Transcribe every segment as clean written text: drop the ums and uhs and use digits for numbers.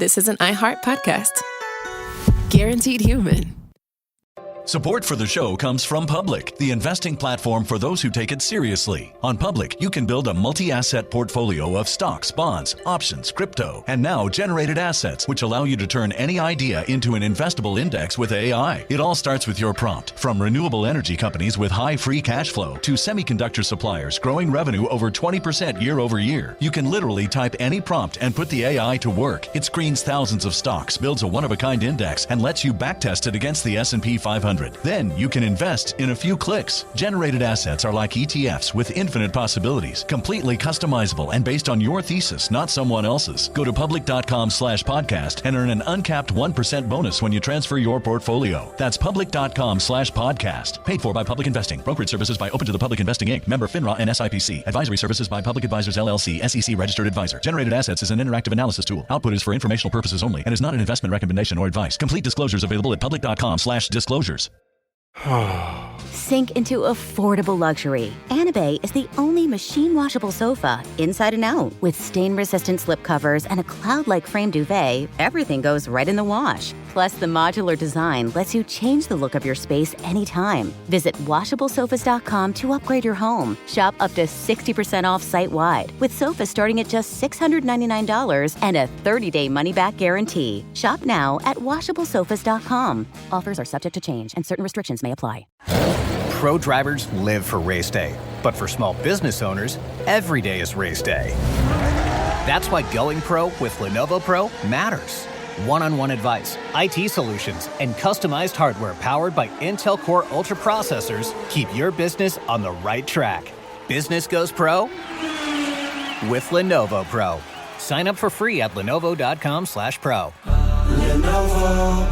this is an iHeart podcast. Guaranteed human. Support for the show comes from Public, the investing platform for those who take it seriously. On Public, you can build a multi-asset portfolio of stocks, bonds, options, crypto, and now generated assets, which allow you to turn any idea into an investable index with AI. It all starts with your prompt. From renewable energy companies with high free cash flow to semiconductor suppliers growing revenue over 20% year over year, you can literally type any prompt and put the AI to work. It screens thousands of stocks, builds a one-of-a-kind index, and lets you backtest it against the S&P 500. Then you can invest in a few clicks. Generated assets are like ETFs with infinite possibilities, completely customizable and based on your thesis, not someone else's. Go to public.com/podcast and earn an uncapped 1% bonus when you transfer your portfolio. That's public.com/podcast. Paid for by Public Investing. Brokerage services by Open to the Public Investing Inc. Member FINRA and SIPC. Advisory services by Public Advisors LLC, SEC registered advisor. Generated assets is an interactive analysis tool. Output is for informational purposes only and is not an investment recommendation or advice. Complete disclosures available at public.com/disclosures. Sink into affordable luxury. Anabay is the only machine-washable sofa, inside and out. With stain-resistant slip covers and a cloud-like frame duvet, everything goes right in the wash. Plus, the modular design lets you change the look of your space anytime. Visit WashableSofas.com to upgrade your home. Shop up to 60% off site-wide, with sofas starting at just $699 and a 30-day money-back guarantee. Shop now at WashableSofas.com. Offers are subject to change, and certain restrictions may apply. Pro drivers live for race day, but for small business owners, every day is race day. That's why going pro with Lenovo Pro matters. One-on-one advice, IT solutions, and customized hardware powered by Intel Core Ultra processors keep your business on the right track. Business goes pro with Lenovo Pro. Sign up for free at lenovo.com/pro. Lenovo.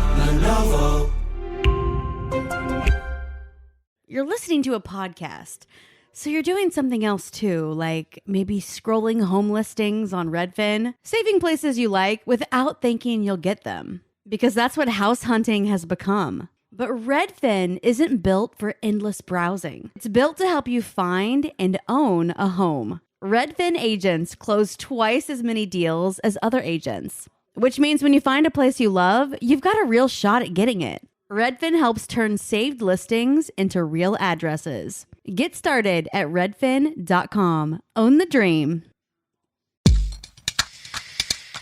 You're listening to a podcast, so you're doing something else too, like maybe scrolling home listings on Redfin, saving places you like without thinking you'll get them, because that's what house hunting has become. But Redfin isn't built for endless browsing. It's built to help you find and own a home. Redfin agents close twice as many deals as other agents, which means when you find a place you love, you've got a real shot at getting it. Redfin helps turn saved listings into real addresses. Get started at redfin.com. Own the dream.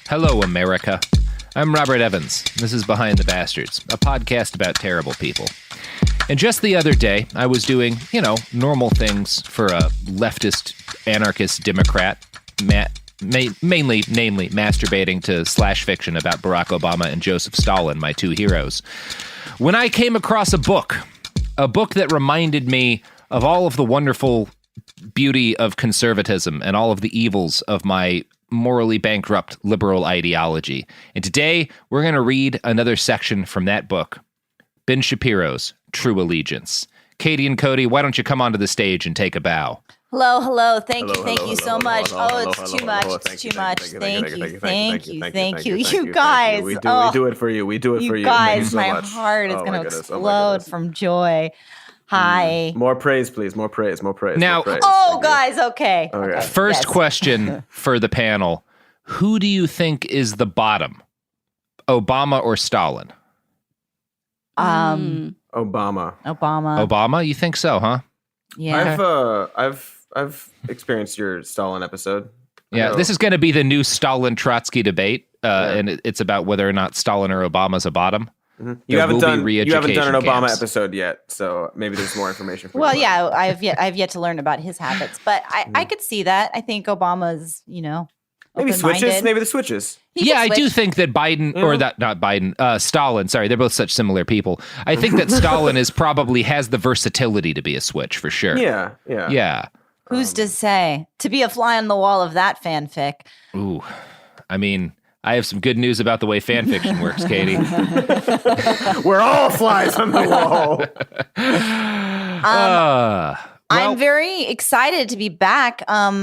Hello, America. I'm Robert Evans. This is Behind the Bastards, a podcast about terrible people. And just the other day, I was doing, normal things for a leftist, anarchist Democrat, namely masturbating to slash fiction about Barack Obama and Joseph Stalin, my two heroes, when I came across a book that reminded me of all of the wonderful beauty of conservatism and all of the evils of my morally bankrupt liberal ideology. And today, we're going to read another section from that book, Ben Shapiro's True Allegiance. Katy and Cody, why don't you come onto the stage and take a bow? Hello. Thank you so much. It's too much. Thank you. You guys. We do it for you. You guys, my heart is going to explode from joy. Hi. More praise, please. More praise. Now, guys, okay. First question for the panel. Who do you think is the bottom? Obama or Stalin? Obama. Obama? You think so, huh? Yeah. I've experienced your Stalin episode. Yeah, this is going to be the new Stalin-Trotsky debate, and it's about whether or not Stalin or Obama's a bottom. Mm-hmm. You haven't done an Obama camps. episode yet, so maybe there's more information for you. Well, yeah, I've yet to learn about his habits, but I could see that. I think Obama's, maybe switches. Maybe the switches. I do think that Stalin, sorry, they're both such similar people. I think that Stalin has the versatility to be a switch for sure. Yeah. Who's to say? To be a fly on the wall of that fanfic. Ooh, I mean, I have some good news about the way fan fiction works, Katy. We're all flies on the wall. I'm very excited to be back. I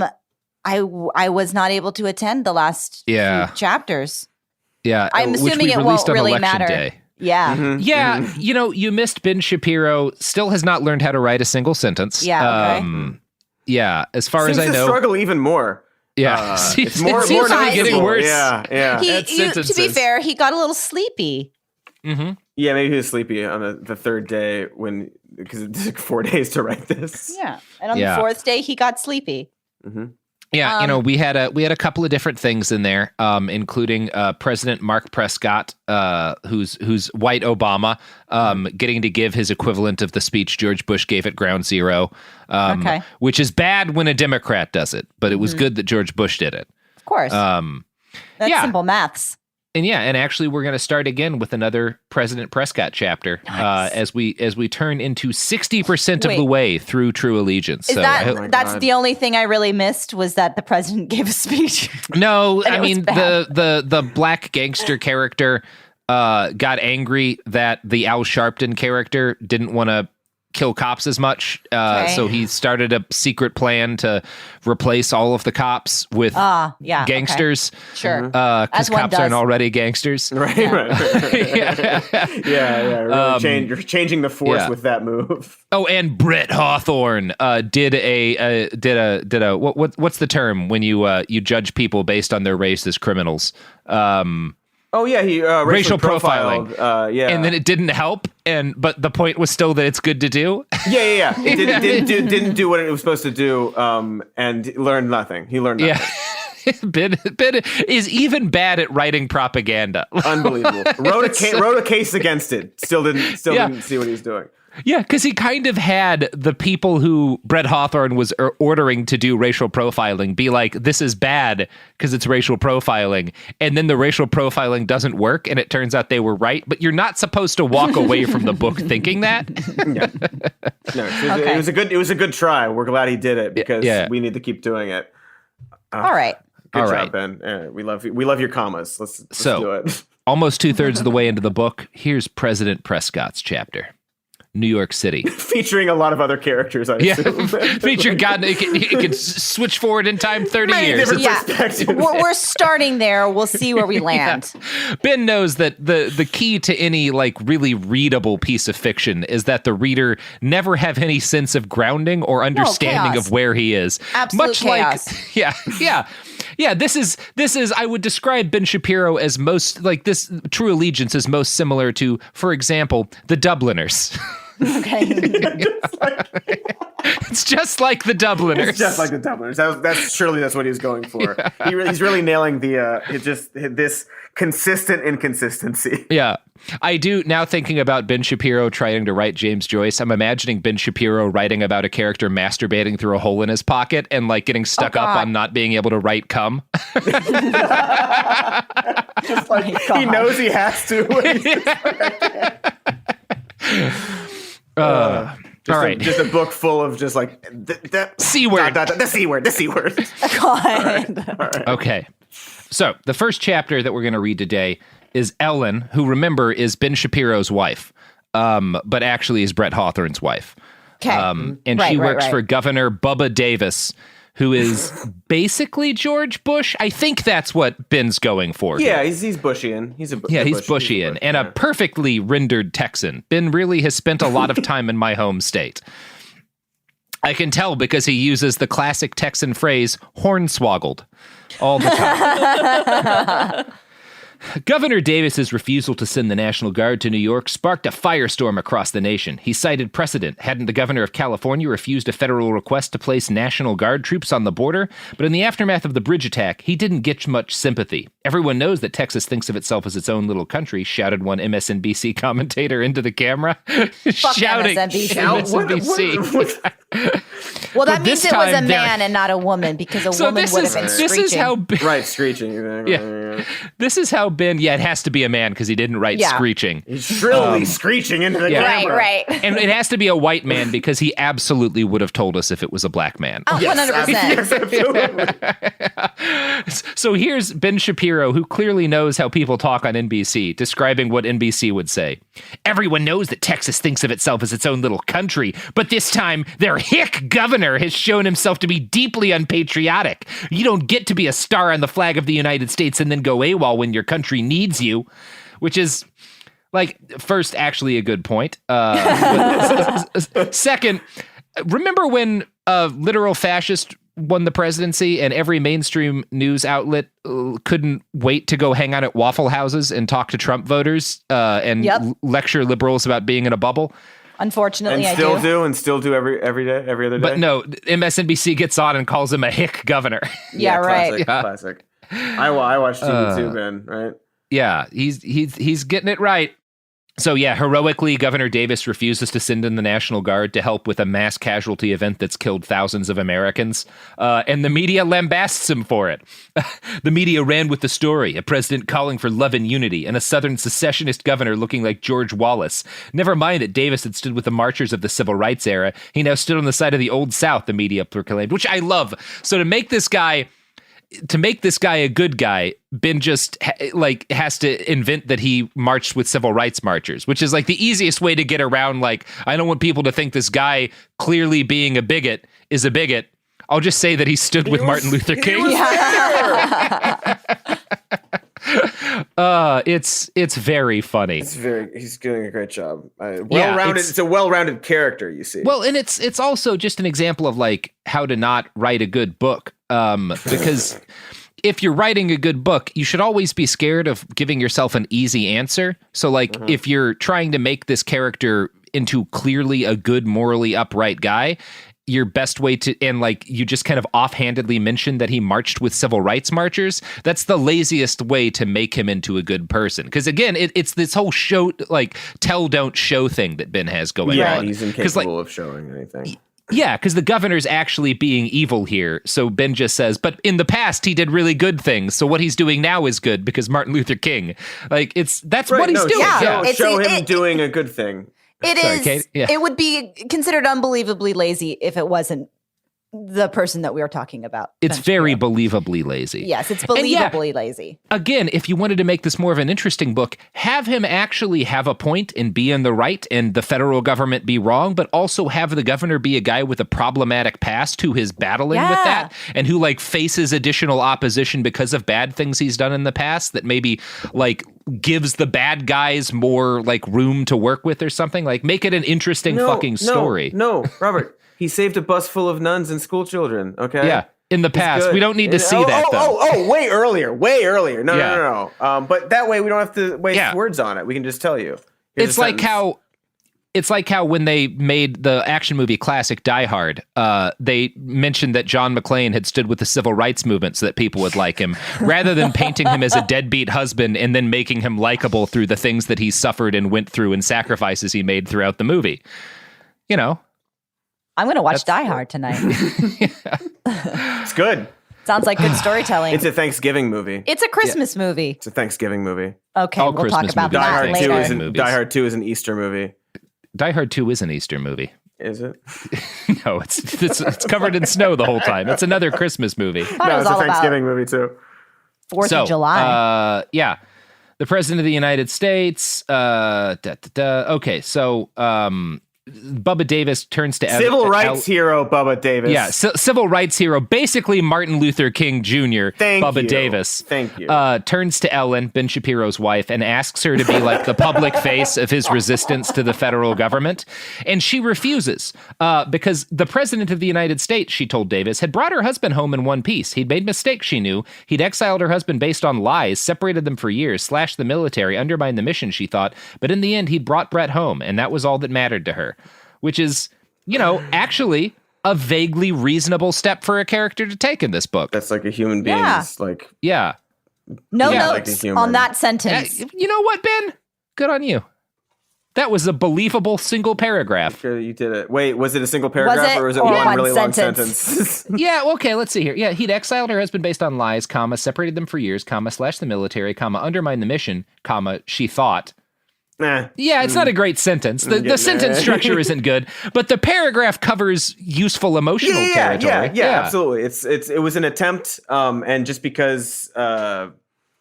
was not able to attend the last few chapters. Yeah, I'm assuming it won't really matter. Day. Yeah. Mm-hmm. Yeah, you missed Ben Shapiro. Still has not learned how to write a single sentence. Yeah, okay. Yeah, as far Seems as I know, struggle even more. Yeah. It's more getting worse. Yeah. To be fair, he got a little sleepy. Mm-hmm. Yeah, maybe he was sleepy on the third day because it took 4 days to write this. Yeah, and on the fourth day, he got sleepy. Mm-hmm. Yeah, we had a couple of different things in there, including President Mark Prescott, who's white Obama, getting to give his equivalent of the speech George Bush gave at Ground Zero, which is bad when a Democrat does it, but it was good that George Bush did it. Of course. That's simple maths. And actually, we're going to start again with another President Prescott chapter as we turn into 60% of the way through True Allegiance. Is that's the only thing I really missed was that the president gave a speech. No, I mean the black gangster character got angry that the Al Sharpton character didn't want to kill cops as much, so he started a secret plan to replace all of the cops with gangsters. Okay. Sure, because cops aren't already gangsters. Right. Really you're changing the force with that move. Oh, and Brett Hawthorne did a what's the term when you judge people based on their race as criminals? He racial profiling. And then it didn't help. But the point was still that it's good to do. Yeah. It didn't do what it was supposed to do, and learned nothing. He learned nothing. Yeah. Ben is even bad at writing propaganda. Unbelievable. Wrote a case against it. Still didn't see what he was doing. Yeah, because he kind of had the people who Brett Hawthorne was ordering to do racial profiling be like, this is bad because it's racial profiling. And then the racial profiling doesn't work, and it turns out they were right. But you're not supposed to walk away from the book thinking that. It was a good try. We're glad he did it because we need to keep doing it. All right. Good job, Ben. We love your commas. Let's do it. Almost 2/3 of the way into the book, here's President Prescott's chapter. New York City. Featuring a lot of other characters, I assume. Featured God, it can switch forward in time 30 years. We're starting there. We'll see where we land. Yeah. Ben knows that the key to any really readable piece of fiction is that the reader never have any sense of grounding or understanding of where he is. Absolute chaos. Yeah, this is I would describe Ben Shapiro as most this True Allegiance is most similar to, for example, the Dubliners. Okay. It's just like the Dubliners. It's just like the Dubliners. That's what he was going for. Yeah. He's really nailing this consistent inconsistency. Yeah. I do, now thinking about Ben Shapiro trying to write James Joyce, I'm imagining Ben Shapiro writing about a character masturbating through a hole in his pocket and getting stuck up on not being able to write cum. Just he knows he has to. All right. Just a book full of just the C word. The C word. The C word. God. All right. Okay. So the first chapter that we're going to read today is Ellen, who, remember, is Ben Shapiro's wife, but actually is Brett Hawthorne's wife. Okay. And she works for Governor Bubba Davis, who is basically George Bush. I think that's what Ben's going for. Yeah, he's Bushian. He's Bushian and a perfectly rendered Texan. Ben really has spent a lot of time in my home state. I can tell because he uses the classic Texan phrase, hornswoggled, all the time. Governor Davis's refusal to send the National Guard to New York sparked a firestorm across the nation. He cited precedent. Hadn't the governor of California refused a federal request to place National Guard troops on the border? But in the aftermath of the bridge attack, he didn't get much sympathy. Everyone knows that Texas thinks of itself as its own little country, shouted one MSNBC commentator into the camera. Shouting. MSNBC. Well, that means it was a man and not a woman, because a woman would have been screeching. This is how screeching. Yeah. This is how Ben, it has to be a man because he didn't write screeching. He's shrilly screeching into the camera. Right. And it has to be a white man because he absolutely would have told us if it was a black man. Oh, yes, 100%. Yes, absolutely. So here's Ben Shapiro, who clearly knows how people talk on NBC, describing what NBC would say. Everyone knows that Texas thinks of itself as its own little country, but this time their hick governor has shown himself to be deeply unpatriotic. You don't get to be a star on the flag of the United States and then go AWOL when your country needs you, which is, first, actually a good point. Second, remember when a literal fascist won the presidency, and every mainstream news outlet couldn't wait to go hang out at Waffle Houses and talk to Trump voters and lecture liberals about being in a bubble. Unfortunately, and still do every day, every other day. But no, MSNBC gets on and calls him a hick governor. Yeah, right. Classic. I watched TV too, Ben. Right? Yeah, he's getting it right. So yeah, heroically, Governor Davis refuses to send in the National Guard to help with a mass casualty event that's killed thousands of Americans. And the media lambasts him for it. The media ran with the story, a president calling for love and unity, and a Southern secessionist governor looking like George Wallace. Never mind that Davis had stood with the marchers of the Civil Rights era. He now stood on the side of the Old South, the media proclaimed, which I love. So to make this guy a good guy, Ben just has to invent that he marched with civil rights marchers, which is like the easiest way to get around. Like, I don't want people to think this guy clearly being a bigot is a bigot. I'll just say that he stood with Martin Luther King. It's very funny. He's doing a great job. Well-rounded. It's a well-rounded character, you see. Well, and it's also just an example of like how to not write a good book. Because if you're writing a good book, you should always be scared of giving yourself an easy answer. So like if you're trying to make this character into clearly a good, morally upright guy, your best way to, and like you just kind of offhandedly mentioned that he marched with civil rights marchers, that's the laziest way to make him into a good person. Because again, it's this whole show, like tell, don't show thing that Ben has going on. Yeah, he's incapable of showing anything. Yeah, because the governor's actually being evil here. So Ben just says, but in the past, he did really good things. So what he's doing now is good because Martin Luther King. Like, that's what he's doing. Yeah. Show him doing a good thing. It would be considered unbelievably lazy if it wasn't the person that we are talking about. It's very believably lazy. Yes, it's believably lazy. Again, if you wanted to make this more of an interesting book, have him actually have a point and be in the right and the federal government be wrong, but also have the governor be a guy with a problematic past who is battling with that and who like faces additional opposition because of bad things he's done in the past that maybe like gives the bad guys more like room to work with or something. Like make it an interesting fucking story. No, Robert. He saved a bus full of nuns and school children, okay? Yeah, in the past. We don't need to see that, though. Way earlier. No. But that way we don't have to waste words on it. We can just tell you. It's like how when they made the action movie classic Die Hard, they mentioned that John McClane had stood with the civil rights movement so that people would like him, rather than painting him as a deadbeat husband and then making him likable through the things that he suffered and went through and sacrifices he made throughout the movie. You know. I'm going to watch Die Hard tonight. It's good. Sounds like good storytelling. It's a Thanksgiving movie. It's a Christmas movie. It's a Thanksgiving movie. Okay, we'll Christmas talk about that later. Die Hard 2 is an Easter movie. Die Hard 2 is an Easter movie. Is it? No, it's covered in snow the whole time. It's another Christmas movie. No, it's a Thanksgiving movie too. 4th of July. Yeah. The President of the United States. Okay, so Bubba Davis turns to civil rights hero Bubba Davis. Yeah, civil rights hero, basically Martin Luther King Jr. Bubba Davis. Thank you. Turns to Ellen, Ben Shapiro's wife, and asks her to be like the public face of his resistance to the federal government. And she refuses because the President of the United States, she told Davis, had brought her husband home in one piece. He'd made mistakes, she knew. He'd exiled her husband based on lies, separated them for years, slashed the military, undermined the mission, she thought. But in the end, he'd brought Brett home, and that was all that mattered to her. Which is, actually a vaguely reasonable step for a character to take in this book. That's like a human being. No notes on that sentence. You know what, Ben? Good on you. That was a believable single paragraph. Sure, you did it. Wait, was it a single paragraph or was it one really long sentence? Yeah, okay, let's see here. Yeah, he'd exiled her husband based on lies, separated them for years, slashed the military, undermined the mission, she thought. Yeah, it's not a great sentence. The sentence structure isn't good, but the paragraph covers useful emotional territory. Yeah, absolutely. It was an attempt, and just because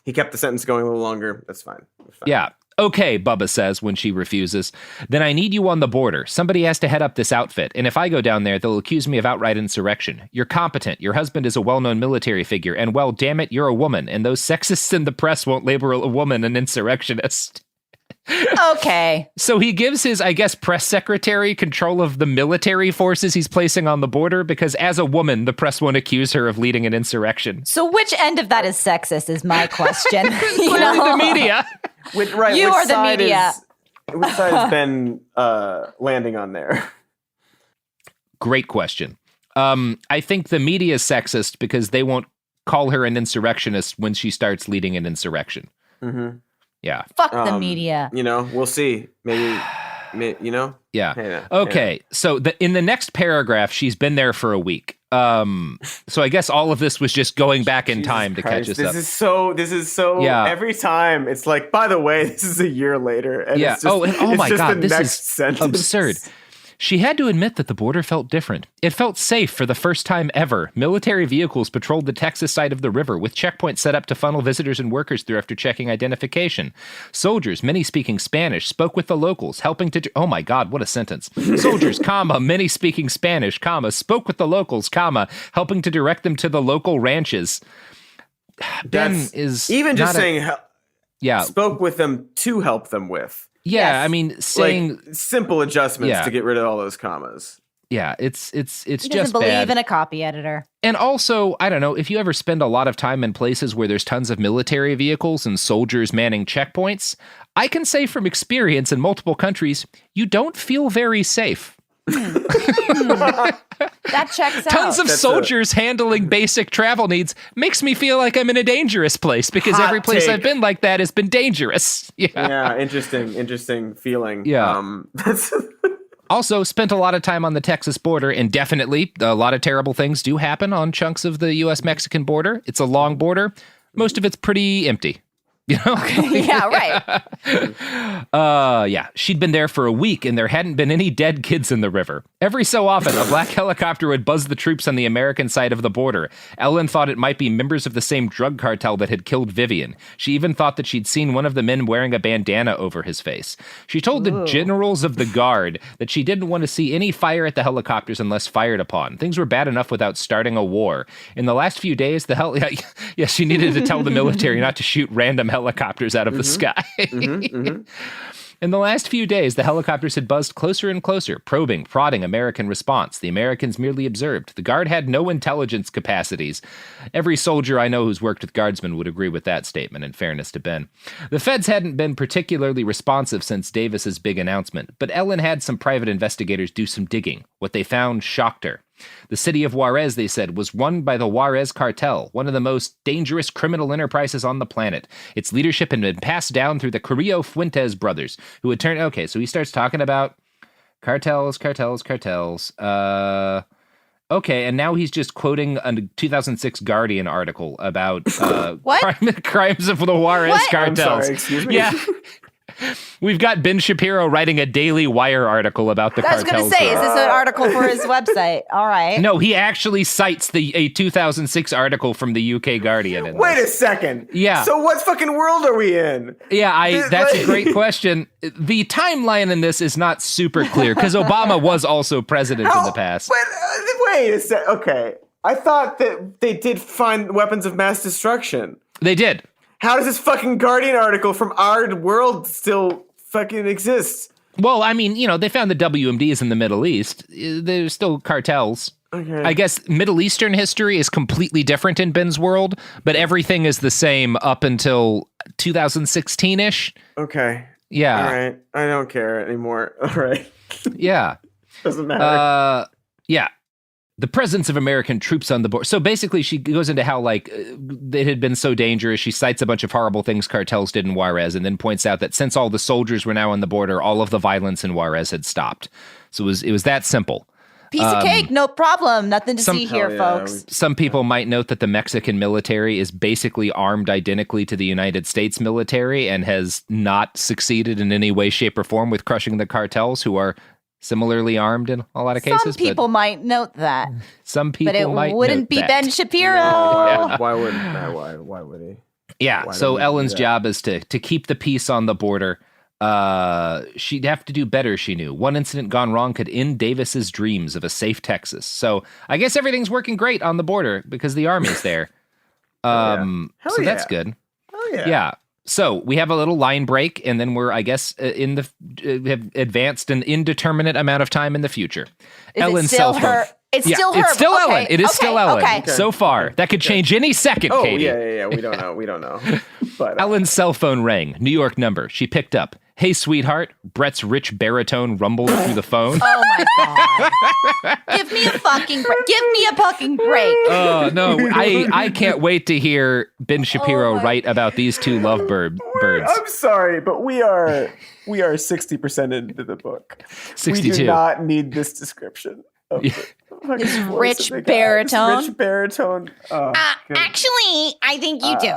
he kept the sentence going a little longer, that's fine. Yeah. Okay, Bubba says when she refuses. Then I need you on the border. Somebody has to head up this outfit, and if I go down there, they'll accuse me of outright insurrection. You're competent. Your husband is a well-known military figure, and well, damn it, you're a woman, and those sexists in the press won't label a woman an insurrectionist. Okay. So he gives his, I guess, press secretary control of the military forces he's placing on the border because as a woman, the press won't accuse her of leading an insurrection. So which end of that is sexist is my question. Clearly the media. You are the media. Which side has Ben landing on there? Great question. I think the media is sexist because they won't call her an insurrectionist when she starts leading an insurrection. Mm-hmm. Yeah. Fuck the media. We'll see. Maybe Yeah. Hey, okay. So in the next paragraph, she's been there for a week. So I guess all of this was just going back in time to catch us up. This is so. Yeah. Every time it's like, by the way, this is a year later. And yeah. It's just, oh my God. This is sentence. absurd. She had to admit that the border felt different. It felt safe for the first time ever. Military vehicles patrolled the Texas side of the river, with checkpoints set up to funnel visitors and workers through after checking identification. Soldiers, many speaking Spanish, spoke with the locals, helping to... Oh my God, what a sentence. Soldiers, many speaking Spanish, spoke with the locals, helping to direct them to the local ranches. Ben is... Even just saying... Yeah. Spoke with them to help them with. Yeah, Yes. I mean, saying simple adjustments to get rid of all those commas. Yeah, it's He just doesn't believe bad. in a copy editor. And also, I don't know, if you ever spend a lot of time in places where there's tons of military vehicles and soldiers manning checkpoints, I can say from experience in multiple countries, you don't feel very safe. That checks out. Tons of soldiers handling basic travel needs makes me feel like I'm in a dangerous place because every place I've been like that has been dangerous. Yeah, interesting feeling. Yeah. Also, spent a lot of time on the Texas border, and definitely a lot of terrible things do happen on chunks of the U.S.-Mexican border. It's a long border. Most of it's pretty empty. You know? Yeah, right. Yeah. She'd been there for a week and there hadn't been any dead kids in the river. Every so often, a black helicopter would buzz the troops on the American side of the border. Ellen thought it might be members of the same drug cartel that had killed Vivian. She even thought that she'd seen one of the men wearing a bandana over his face. She told the generals of the guard that she didn't want to see any fire at the helicopters unless fired upon. Things were bad enough without starting a war. In the last few days, she needed to tell the military not to shoot random helicopters out of the sky. In the last few days, the helicopters had buzzed closer and closer, probing, prodding American response. The Americans merely observed. The Guard had no intelligence capacities. Every soldier I know who's worked with Guardsmen would agree with that statement, in fairness to Ben. The feds hadn't been particularly responsive since Davis's big announcement, but Ellen had some private investigators do some digging. What they found shocked her. The city of Juarez, they said, was run by the Juarez cartel, one of the most dangerous criminal enterprises on the planet. Its leadership had been passed down through the Carrillo Fuentes brothers, who had turned... Okay, so he starts talking about cartels. Okay, and now he's just quoting a 2006 Guardian article about crimes of the Juarez cartels. I'm sorry, excuse me? Yeah. We've got Ben Shapiro writing a Daily Wire article about the cartels. I was going to say, is this an article for his website? All right. No, he actually cites a 2006 article from the UK Guardian. Wait a second. Yeah. So what fucking world are we in? Yeah, that's a great question. The timeline in this is not super clear because Obama was also president in the past. Wait a sec. Okay. I thought that they did find weapons of mass destruction. They did. How does this fucking Guardian article from our world still fucking exist? Well, I mean, they found the WMDs in the Middle East. There's still cartels. Okay. I guess Middle Eastern history is completely different in Ben's world, but everything is the same up until 2016-ish. Okay. Yeah. All right. I don't care anymore. All right. Yeah. Doesn't matter. Yeah. The presence of American troops on the border. So basically, she goes into how, it had been so dangerous. She cites a bunch of horrible things cartels did in Juarez and then points out that since all the soldiers were now on the border, all of the violence in Juarez had stopped. So it was that simple. Piece of cake, no problem. Nothing to see here, folks. Some people might note that the Mexican military is basically armed identically to the United States military and has not succeeded in any way, shape, or form with crushing the cartels, who are similarly armed in a lot of cases. Some people might note that. Some people might but it wouldn't be that. Ben Shapiro. Yeah. Why wouldn't that? Why would he? Yeah, so Ellen's job is to keep the peace on the border. She'd have to do better, she knew. One incident gone wrong could end Davis's dreams of a safe Texas. So I guess everything's working great on the border because the army's there. So that's good. Oh, yeah. Yeah. So we have a little line break, and then we're, I guess, have advanced an indeterminate amount of time in the future. Ellen's cell phone. It's still her. It's still okay. Ellen. It is still Ellen. Okay. So far. That could change any second, Oh, Katy. yeah. We don't know. But Ellen's cell phone rang. New York number. She picked up. Hey, sweetheart. Brett's rich baritone rumbled through the phone. Oh, my God. Give me a fucking break. Oh, no. I can't wait to hear Ben Shapiro write about these two lovebirds. I'm sorry, but we are 60% into the book. 62. We do not need this description. His rich baritone. Rich baritone. Actually, I think you do.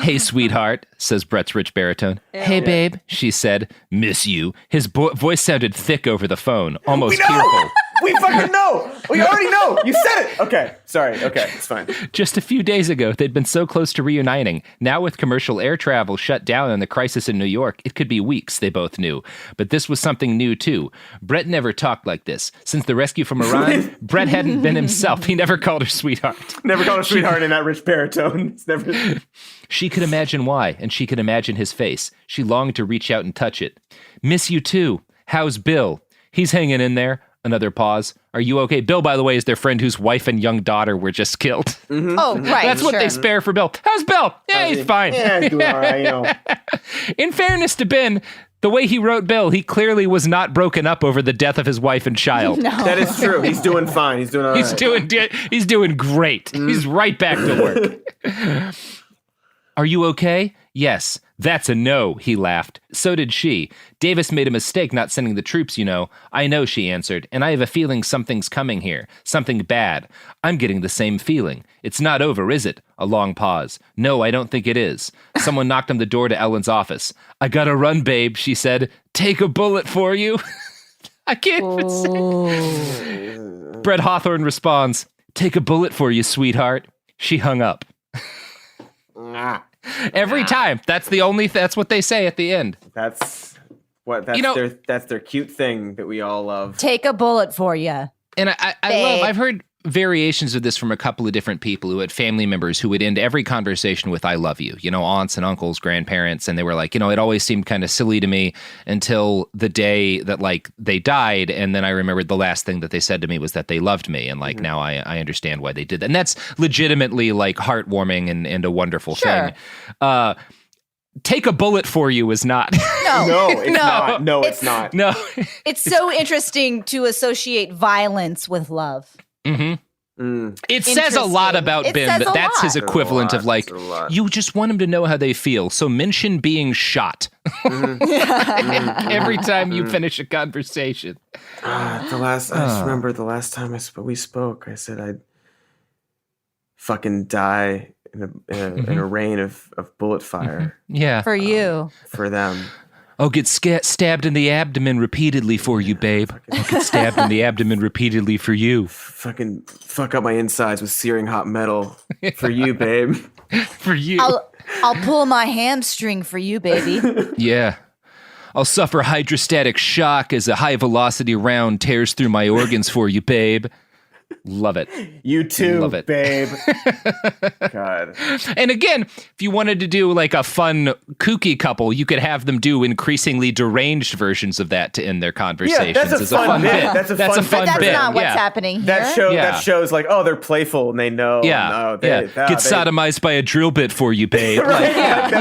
Hey, sweetheart, says Brett's rich baritone. Hey, babe, she said. Miss you. His voice sounded thick over the phone, almost tearful. We fucking know. We already know. You said it. Okay. Sorry. Okay. It's fine. Just a few days ago, they'd been so close to reuniting. Now with commercial air travel shut down and the crisis in New York, it could be weeks, they both knew. But this was something new, too. Brett never talked like this. Since the rescue from Iran, Brett hadn't been himself. He never called her sweetheart. Never called her sweetheart in that rich baritone. It's never... She could imagine why, and she could imagine his face. She longed to reach out and touch it. Miss you, too. How's Bill? He's hanging in there. Another pause. Are you okay? Bill, by the way, is their friend whose wife and young daughter were just killed. Mm-hmm. Oh, right. That's what they spare for Bill. How's Bill? Yeah, he's fine. Yeah, he's doing all right, you know. In fairness to Ben, the way he wrote Bill, he clearly was not broken up over the death of his wife and child. No. That is true. He's doing fine. He's doing all right. He's doing great. He's right back to work. Are you okay? Yes. That's a no, he laughed. So did she. Davis made a mistake not sending the troops, you know. I know, she answered, and I have a feeling something's coming here. Something bad. I'm getting the same feeling. It's not over, is it? A long pause. No, I don't think it is. Someone knocked on the door to Ellen's office. I gotta run, babe, she said. Take a bullet for you. I can't even say. Brett Hawthorne responds, take a bullet for you, sweetheart. She hung up. Every time. That's what they say at the end. That's their cute thing that we all love. Take a bullet for you. And I've heard variations of this from a couple of different people who had family members who would end every conversation with I love you, aunts and uncles, grandparents. And they were like, it always seemed kind of silly to me until the day that they died. And then I remembered the last thing that they said to me was that they loved me. And now I understand why they did that. And that's legitimately heartwarming and a wonderful thing. Take a bullet for you is not. No, it's not. No, it's not. No. It's so interesting to associate violence with love. Mm-hmm. It says a lot about Ben, but that's his equivalent of you just want him to know how they feel. So mention being shot every time you finish a conversation. I just remember the last time we spoke, I said I'd fucking die in a rain of bullet fire. Yeah. For you. For them. I'll get stabbed in the abdomen repeatedly for you, babe. I'll get stabbed in the abdomen repeatedly for you. Fucking fuck up my insides with searing hot metal for you, babe. For you. I'll pull my hamstring for you, baby. Yeah. I'll suffer hydrostatic shock as a high-velocity round tears through my organs for you, babe. Love it. You too, love it. Babe. God. And again, if you wanted to do a fun, kooky couple, you could have them do increasingly deranged versions of that to end their conversations. Yeah, that's a fun bit. That's a fun bit. But that's not what's happening here. That shows they're playful and they know. Yeah. Get sodomized by a drill bit for you, babe. Right.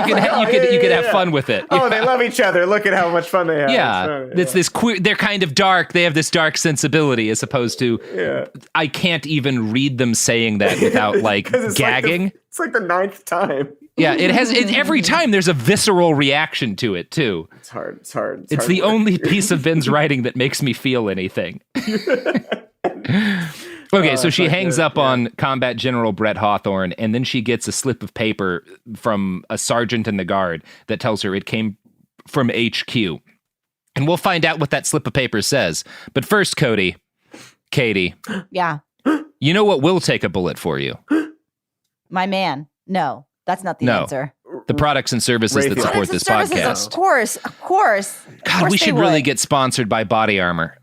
You could have fun with it. Oh, they love each other. Look at how much fun they have. Yeah. It's this queer. They're kind of dark. They have this dark sensibility as opposed to. Yeah. I can't even read them saying that without gagging. It's the 9th time. Yeah, every time there's a visceral reaction to it too. It's hard. It's the only piece of Ben's writing that makes me feel anything. Okay, so she hangs up on Combat General Brett Hawthorne, and then she gets a slip of paper from a sergeant in the guard that tells her it came from HQ. And we'll find out what that slip of paper says. But first, Katy. Yeah. You know what will take a bullet for you? My man. No, that's not the answer. The products and services that support this podcast. Of course. God, we should really get sponsored by Body Armor.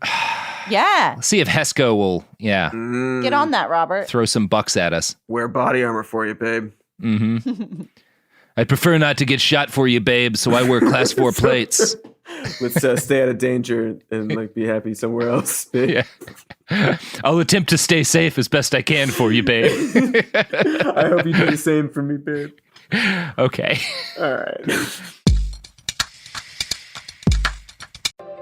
Yeah. See if Hesco will, Get on that, Robert. throw some bucks at us. Wear body armor for you, babe. Mm-hmm. I'd prefer not to get shot for you, babe, so I wear class 4 plates. Let's stay out of danger and like be happy somewhere else, babe. Yeah. I'll attempt to stay safe as best I can for you, babe. I hope you do the same for me, babe. Okay. All right.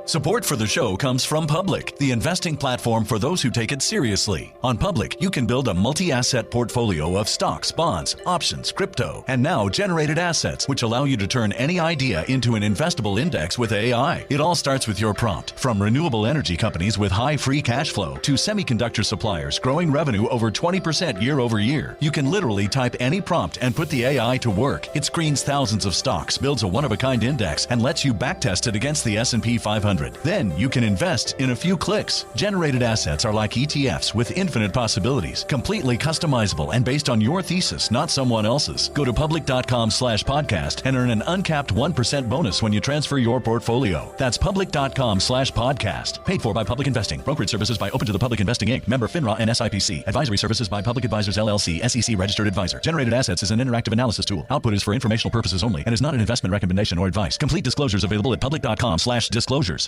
Support for the show comes from Public, the investing platform for those who take it seriously. On Public, you can build a multi-asset portfolio of stocks, bonds, options, crypto, and now generated assets, which allow you to turn any idea into an investable index with AI. It all starts with your prompt. From renewable energy companies with high free cash flow to semiconductor suppliers growing revenue over 20% year over year, you can literally type any prompt and put the AI to work. It screens thousands of stocks, builds a one-of-a-kind index, and lets you backtest it against the S&P 500. Then you can invest in a few clicks. Generated assets are like ETFs with infinite possibilities, completely customizable and based on your thesis, not someone else's. Go to public.com/podcast and earn an uncapped 1% bonus when you transfer your portfolio. That's public.com/podcast. Paid for by Public Investing. Brokerage services by Open to the Public Investing Inc. Member FINRA and SIPC. Advisory services by Public Advisors LLC, SEC registered advisor. Generated assets is an interactive analysis tool. Output is for informational purposes only and is not an investment recommendation or advice. Complete disclosures available at public.com/disclosures.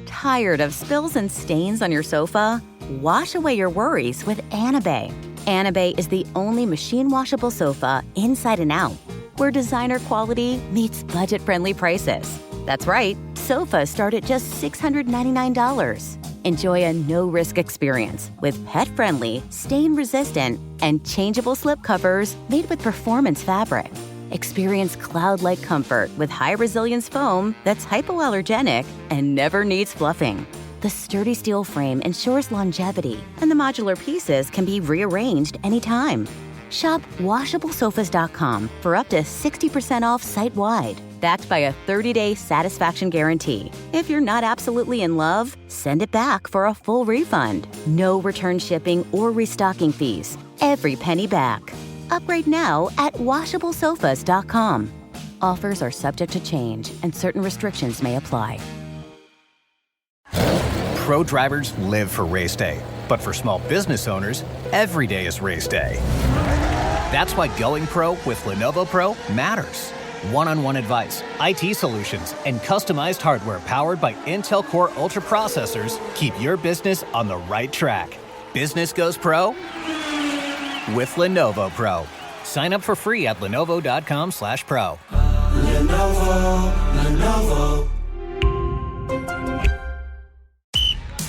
Tired of spills and stains on your sofa? Wash away your worries with Anabay. Anabay is the only machine washable sofa inside and out, where designer quality meets budget-friendly prices. That's right, sofas start at just $699. Enjoy a no-risk experience with pet-friendly, stain-resistant, and changeable slip covers made with performance fabric. Experience cloud-like comfort with high-resilience foam that's hypoallergenic and never needs fluffing. The sturdy steel frame ensures longevity, and the modular pieces can be rearranged anytime. Shop WashableSofas.com for up to 60% off site-wide, backed by a 30-day satisfaction guarantee. If you're not absolutely in love, send it back for a full refund. No return shipping or restocking fees. Every penny back. Upgrade now at WashableSofas.com. Offers are subject to change, and certain restrictions may apply. Pro drivers live for race day, but for small business owners, every day is race day. That's why going pro with Lenovo Pro matters. One-on-one advice, IT solutions, and customized hardware powered by Intel Core Ultra processors keep your business on the right track. Business goes pro with Lenovo Pro. Sign up for free at lenovo.com/pro. Lenovo.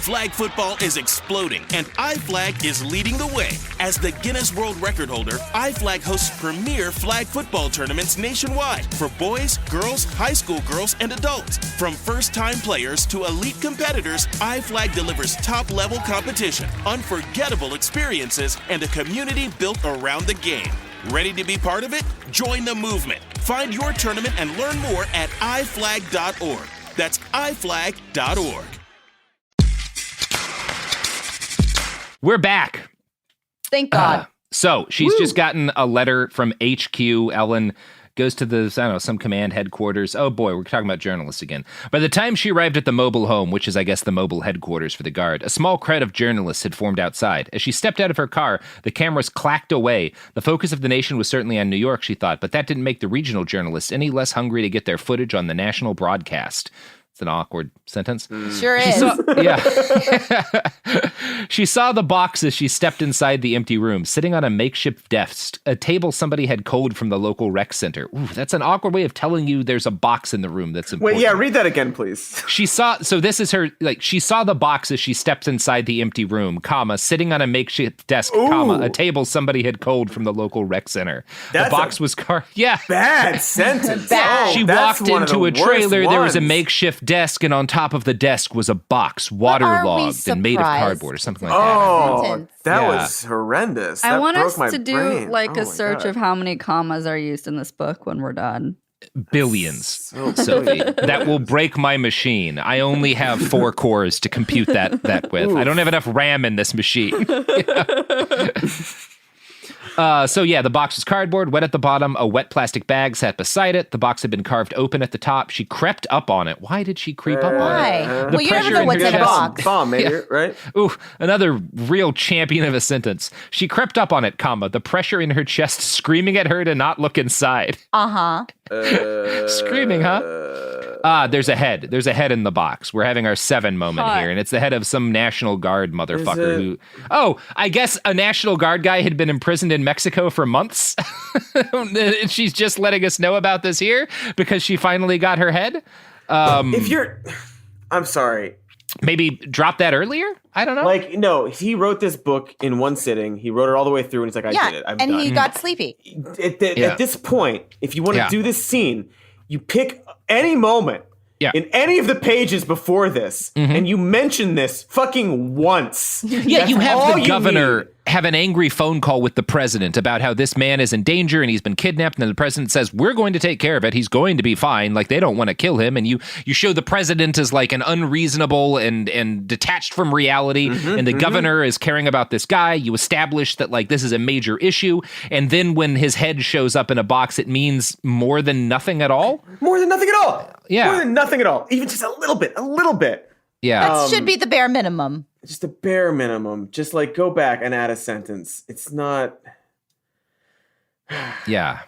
Flag football is exploding, and iFlag is leading the way. As the Guinness World Record holder, iFlag hosts premier flag football tournaments nationwide for boys, girls, high school girls, and adults. From first-time players to elite competitors, iFlag delivers top-level competition, unforgettable experiences, and a community built around the game. Ready to be part of it? Join the movement. Find your tournament and learn more at iflag.org. That's iflag.org. We're back. Thank God. So she's just gotten a letter from HQ. Ellen goes to the, some command headquarters. Oh boy, we're talking about journalists again. By the time she arrived at the mobile home, which is, I guess, the mobile headquarters for the Guard, a small crowd of journalists had formed outside. As she stepped out of her car, the cameras clacked away. The focus of the nation was certainly on New York, she thought, but that didn't make the regional journalists any less hungry to get their footage on the national broadcast. It's an awkward sentence. Sure is. She saw the box as she stepped inside the empty room, sitting on a makeshift desk, a table somebody had culled from the local rec center. Ooh, that's an awkward way of telling you there's a box in the room that's important. Wait, yeah, read that again, please. She saw the box as she stepped inside the empty room, comma, sitting on a makeshift desk, comma, a table somebody had culled from the local rec center. That's the box was bad sentence. She walked into a trailer, there was a makeshift desk, and on top of the desk was a box, waterlogged and made of cardboard or something like that. Oh, that was horrendous. I want us to do a search of how many commas are used in this book when we're done. Billions, Sophie. That will break my machine. I only have 4 cores to compute that with. I don't have enough RAM in this machine. The box was cardboard, wet at the bottom. A wet plastic bag sat beside it. The box had been carved open at the top. She crept up on it. Why did she creep up on it? Why? Well, you never know what's in a box. Bomb, maybe, right? Ooh, another real champion of a sentence. She crept up on it, the pressure in her chest screaming at her to not look inside. Screaming, huh? There's a head. There's a head in the box. We're having our 7 moment here, and it's the head of some National Guard motherfucker who... Oh, I guess a National Guard guy had been imprisoned in Mexico for months. She's just letting us know about this here because she finally got her head. I'm sorry. Maybe drop that earlier? I don't know. Like, no, he wrote this book in one sitting. He wrote it all the way through, and he's like, I did it. I'm done. He got sleepy. At this point, if you want to do this scene, you pick any moment in any of the pages before this, and you mention this fucking once. Yeah, you have the governor have an angry phone call with the president about how this man is in danger and he's been kidnapped, and the president says, we're going to take care of it. He's going to be fine. Like, they don't want to kill him. And you show the president as like an unreasonable and detached from reality. And the governor is caring about this guy. You establish that like this is a major issue. And then when his head shows up in a box, it means more than nothing at all. More than nothing at all. Yeah. More than nothing at all. Even just a little bit. Yeah. That should be the bare minimum. Just a bare minimum. Just like go back and add a sentence. It's not. Yeah.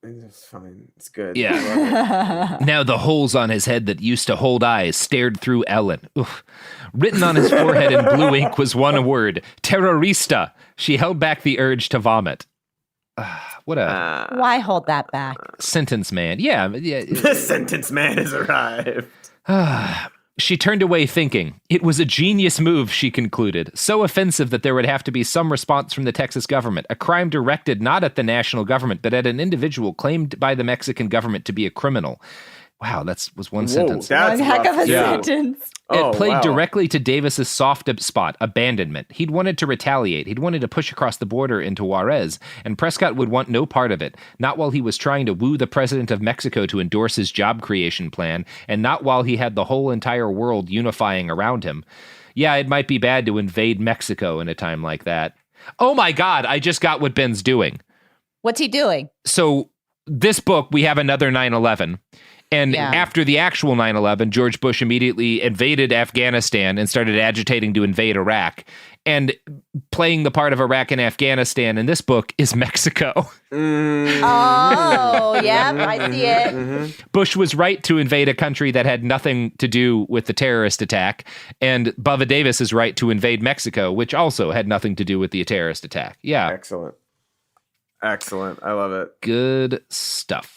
It's fine. It's good. Yeah. Now the holes on his head that used to hold eyes stared through Ellen. Oof. Written on his forehead in blue ink was one word: terrorista. She held back the urge to vomit. What a... Why hold that back? Sentence man. Yeah. The sentence man has arrived. She turned away thinking, it was a genius move, she concluded, so offensive that there would have to be some response from the Texas government, a crime directed not at the national government, but at an individual claimed by the Mexican government to be a criminal. Wow, that was one sentence. That's one heck of a sentence. It played directly to Davis's soft spot, abandonment. He'd wanted to retaliate. He'd wanted to push across the border into Juarez, and Prescott would want no part of it, not while he was trying to woo the president of Mexico to endorse his job creation plan, and not while he had the whole entire world unifying around him. Yeah, it might be bad to invade Mexico in a time like that. Oh my God, I just got what Ben's doing. What's he doing? So, this book, we have another 9/11. And after the actual 9/11, George Bush immediately invaded Afghanistan and started agitating to invade Iraq. And playing the part of Iraq and Afghanistan in this book is Mexico. Oh, yeah, I see it. Bush was right to invade a country that had nothing to do with the terrorist attack. And Bubba Davis is right to invade Mexico, which also had nothing to do with the terrorist attack. Yeah. Excellent. I love it. Good stuff.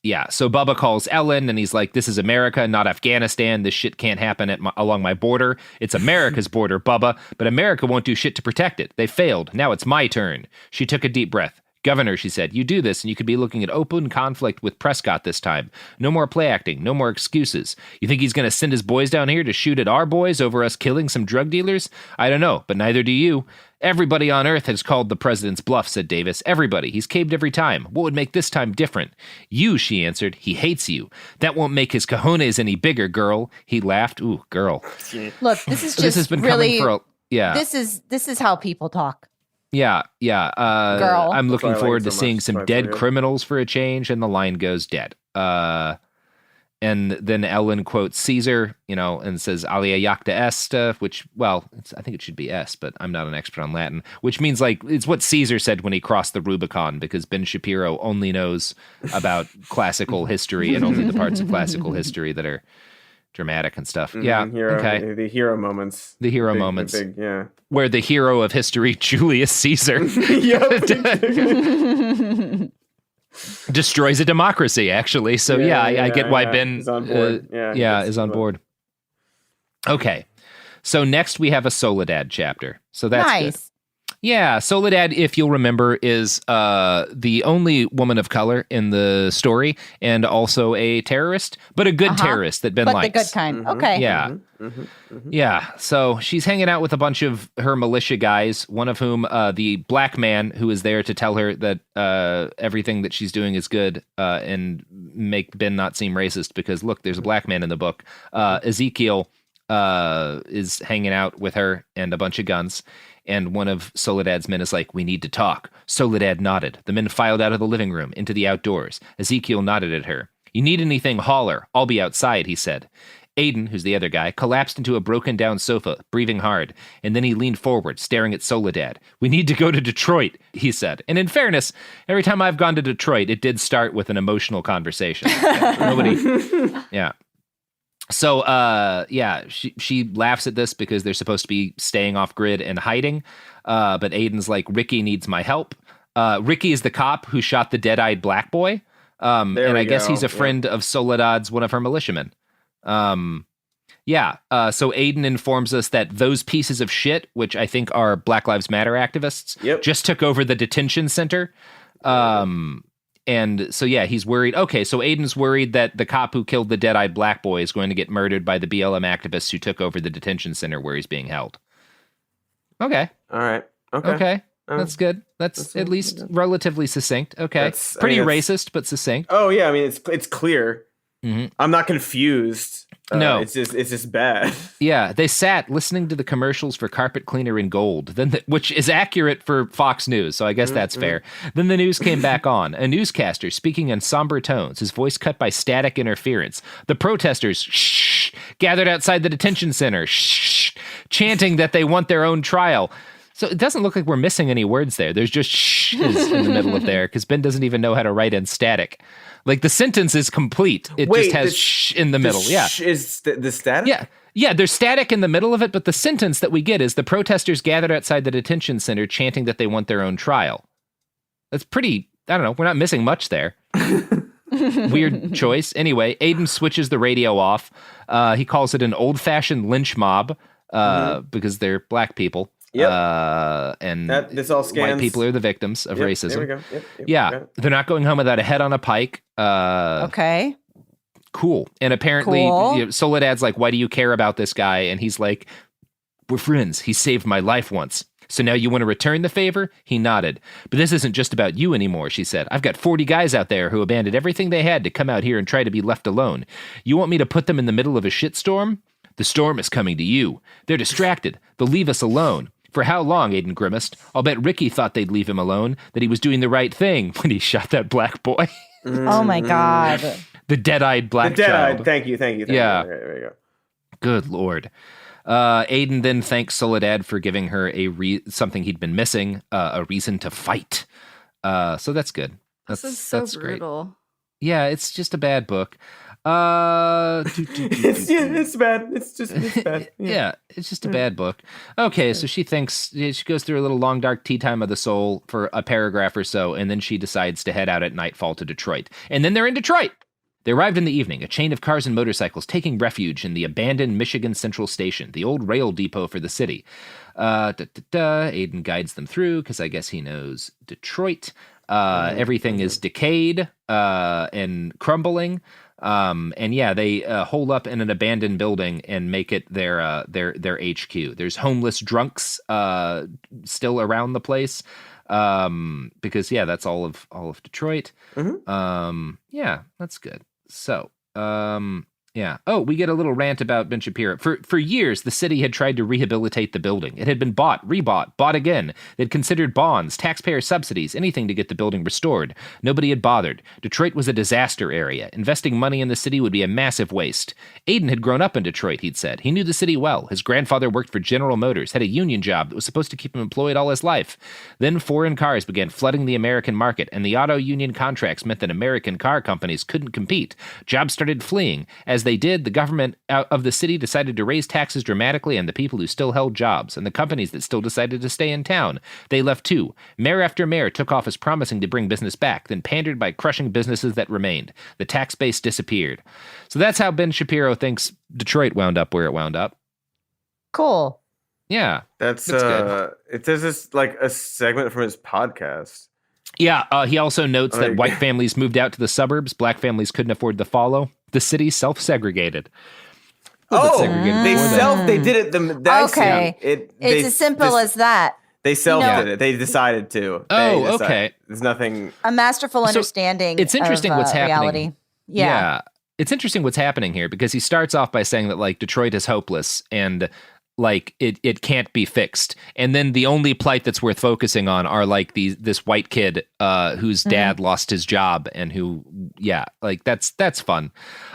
Yeah, so Bubba calls Ellen, and he's like, this is America, not Afghanistan. This shit can't happen along my border. It's America's border, Bubba, but America won't do shit to protect it. They failed. Now it's my turn. She took a deep breath. Governor, she said, you do this, and you could be looking at open conflict with Prescott this time. No more play acting, no more excuses. You think he's going to send his boys down here to shoot at our boys over us killing some drug dealers? I don't know, but neither do you. Everybody on Earth has called the president's bluff, said Davis. Everybody. He's caved every time. What would make this time different? You, she answered. He hates you. That won't make his cojones any bigger, girl. He laughed. Ooh, girl. Look, this is just this has been really, coming for This is how people talk. Yeah. Girl. I'm looking forward to so seeing much. some dead criminals for a change, and the line goes dead. And then Ellen quotes Caesar, and says alia jacta est, which, well, I think it should be est, but I'm not an expert on Latin, which means like it's what Caesar said when he crossed the Rubicon, because Ben Shapiro only knows about classical history and only the parts of classical history that are dramatic and stuff. Yeah. Okay. The hero moments. The hero moments. Yeah. Where the hero of history, Julius Caesar, destroys a democracy, actually. So I get why Ben is on board. Is on board. Okay. So next we have a Soledad chapter. So that's nice. Good. Yeah, Soledad, if you'll remember, is the only woman of color in the story, and also a terrorist, but a good terrorist that Ben likes. But the good kind. Okay. Yeah. Yeah, so she's hanging out with a bunch of her militia guys, one of whom, the black man who is there to tell her that everything that she's doing is good and make Ben not seem racist because, look, there's a black man in the book. Ezekiel is hanging out with her and a bunch of guns. And one of Soledad's men is like, we need to talk. Soledad nodded. The men filed out of the living room into the outdoors. Ezekiel nodded at her. You need anything, holler. I'll be outside, he said. Aiden, who's the other guy, collapsed into a broken down sofa, breathing hard. And then he leaned forward, staring at Soledad. We need to go to Detroit, he said. And in fairness, every time I've gone to Detroit, it did start with an emotional conversation. Yeah. So, she laughs at this because they're supposed to be staying off grid and hiding. But Aiden's like, Ricky needs my help. Ricky is the cop who shot the dead-eyed black boy. And I guess he's a friend of Soledad's, one of her militiamen. So Aiden informs us that those pieces of shit, which I think are Black Lives Matter activists, just took over the detention center. And so, he's worried. Okay, so Aiden's worried that the cop who killed the dead-eyed black boy is going to get murdered by the BLM activists who took over the detention center where he's being held. Okay. All right. Okay. That's good. That's at least relatively succinct. Okay. Pretty racist, but succinct. Oh, yeah. I mean, it's clear. Mm-hmm. I'm not confused. No, it's just bad. Yeah, they sat listening to the commercials for carpet cleaner in gold, which is accurate for Fox News, so I guess that's fair. Then the news came back on. A newscaster speaking in somber tones, his voice cut by static interference. The protesters gathered outside the detention center, chanting that they want their own trial. So it doesn't look like we're missing any words there. There's just sh's in the middle of there because Ben doesn't even know how to write in static. Like the sentence is complete. It just has sh in the middle. Sh is the static? Yeah, there's static in the middle of it, but the sentence that we get is the protesters gathered outside the detention center chanting that they want their own trial. That's pretty, I don't know, we're not missing much there. Weird choice. Anyway, Aiden switches the radio off. He calls it an old-fashioned lynch mob because they're black people. Yep. And this all scans. White people are the victims of racism. There we go. Yep, they're not going home without a head on a pike. Okay. Cool. And apparently, Soledad's like, why do you care about this guy? And he's like, we're friends. He saved my life once. So now you want to return the favor? He nodded. But this isn't just about you anymore, she said. I've got 40 guys out there who abandoned everything they had to come out here and try to be left alone. You want me to put them in the middle of a shitstorm? The storm is coming to you. They're distracted. They'll leave us alone. For how long, Aiden grimaced. I'll bet Ricky thought they'd leave him alone, that he was doing the right thing when he shot that black boy. Oh my God. The dead-eyed black child. The dead-eyed, thank you. Yeah. There you go. Good Lord. Aiden then thanks Soledad for giving her something he'd been missing, a reason to fight. So that's good. This is so that's brutal. Great. Yeah, it's just a bad book. It's bad. It's bad. Yeah, it's just a bad book. Okay, so she goes through a little long dark tea time of the soul for a paragraph or so, and then she decides to head out at nightfall to Detroit. And then they're in Detroit. They arrived in the evening, a chain of cars and motorcycles taking refuge in the abandoned Michigan Central Station, the old rail depot for the city. Aiden guides them through because I guess he knows Detroit. Everything is decayed and crumbling. They hole up in an abandoned building and make it their HQ. There's homeless drunks still around the place because that's all of Detroit. That's good. So we get a little rant about Ben Shapiro. For years, the city had tried to rehabilitate the building. It had been bought, rebought, bought again. They'd considered bonds, taxpayer subsidies, anything to get the building restored. Nobody had bothered. Detroit was a disaster area. Investing money in the city would be a massive waste. Aiden had grown up in Detroit, he'd said. He knew the city well. His grandfather worked for General Motors, had a union job that was supposed to keep him employed all his life. Then foreign cars began flooding the American market, and the auto union contracts meant that American car companies couldn't compete. Jobs started fleeing. As they did, the government of the city decided to raise taxes dramatically on the people who still held jobs, and the companies that still decided to stay in town. They left too. Mayor after mayor took office promising to bring business back, then pandered by crushing businesses that remained. The tax base disappeared. So that's how Ben Shapiro thinks Detroit wound up where it wound up. Cool. Yeah. That's good. This is like a segment from his podcast. Yeah, he also notes that white families moved out to the suburbs, black families couldn't afford to follow. The city self-segregated. They did it. Okay. It's as simple as that. They did it. They decided to. Okay. There's nothing. A masterful understanding. It's interesting what's happening. Reality. Yeah. it's interesting what's happening here because he starts off by saying that like Detroit is hopeless and like it can't be fixed. And then the only plight that's worth focusing on are like this white kid whose dad lost his job and who, like that's fun.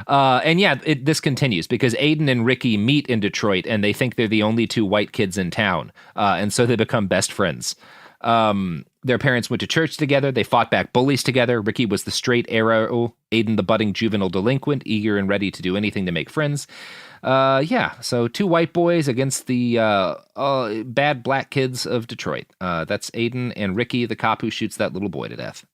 And this continues because Aiden and Ricky meet in Detroit and they think they're the only two white kids in town. And so they become best friends. Their parents went to church together. They fought back bullies together. Ricky was the straight arrow, Aiden the budding juvenile delinquent, eager and ready to do anything to make friends. So two white boys against the bad black kids of Detroit. That's Aiden and Ricky, the cop who shoots that little boy to death.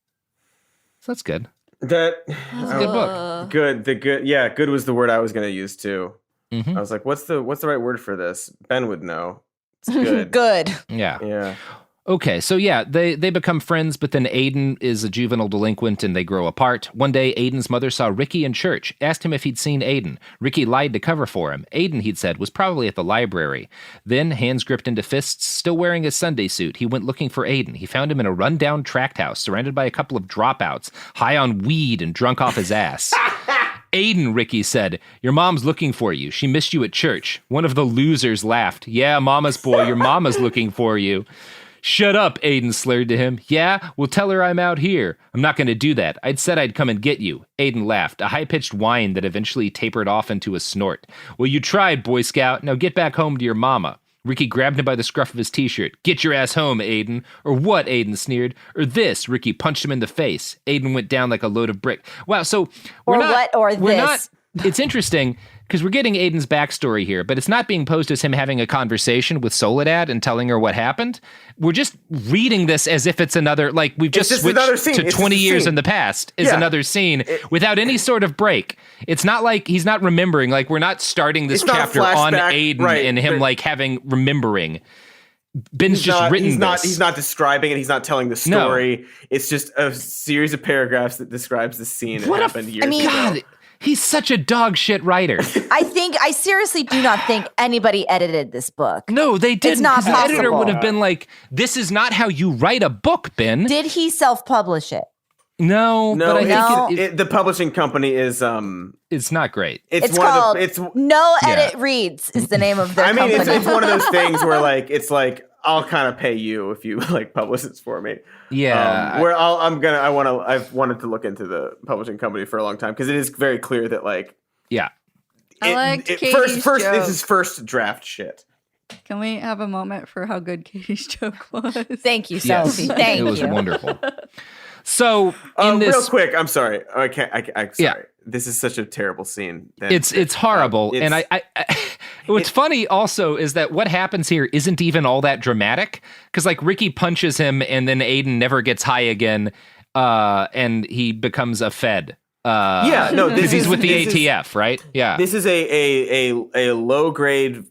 So that's good. That's a good book. Good was the word I was going to use too. Mm-hmm. I was like, what's the right word for this? Ben would know. It's good. Good. Yeah. Okay, so they become friends, but then Aiden is a juvenile delinquent and they grow apart. One day, Aiden's mother saw Ricky in church, asked him if he'd seen Aiden. Ricky lied to cover for him. Aiden, he'd said, was probably at the library. Then, hands gripped into fists, still wearing his Sunday suit, he went looking for Aiden. He found him in a rundown tract house, surrounded by a couple of dropouts, high on weed and drunk off his ass. Aiden, Ricky said, your mom's looking for you. She missed you at church. One of the losers laughed. Yeah, mama's boy, your mama's looking for you. Shut up, Aiden slurred to him. Yeah? Well, tell her I'm out here. I'm not going to do that. I'd said I'd come and get you. Aiden laughed, a high-pitched whine that eventually tapered off into a snort. Well, you tried, Boy Scout. Now get back home to your mama. Ricky grabbed him by the scruff of his t-shirt. Get your ass home, Aiden. Or what, Aiden sneered. Or this. Ricky punched him in the face. Aiden went down like a load of brick. Wow, so we're not... It's interesting because we're getting Aiden's backstory here, but it's not being posed as him having a conversation with Soledad and telling her what happened. We're just reading this as if it's another, like we've just switched to 20 years in the past is another scene without any sort of break. It's not like he's not remembering, like we're not starting this chapter on Aiden and him like remembering. Ben's just written He's not describing it. He's not telling the story. No. It's just a series of paragraphs that describes the scene that happened years ago. God, he's such a dog shit writer. I seriously do not think anybody edited this book. No, they didn't. It's not possible. The editor would have been like, this is not how you write a book, Ben. Did he self-publish it? No, but I think the publishing company is it's not great. It's called No Edit Reads is the name of their company. It's one of those things where like it's like I'll kind of pay you if you like publish this for me. Yeah. I've wanted to look into the publishing company for a long time because it is very clear that like I liked Katy's first joke. This is first draft shit. Can we have a moment for how good Katy's joke was? Thank you, Sophie. Thank you. It was wonderful. So real quick, I'm sorry. I'm sorry. This is such a terrible scene. It's horrible. And I what's funny also is that what happens here isn't even all that dramatic because like Ricky punches him and then Aiden never gets high again and he becomes a Fed. Because he's with the ATF, right? Yeah. This is a low grade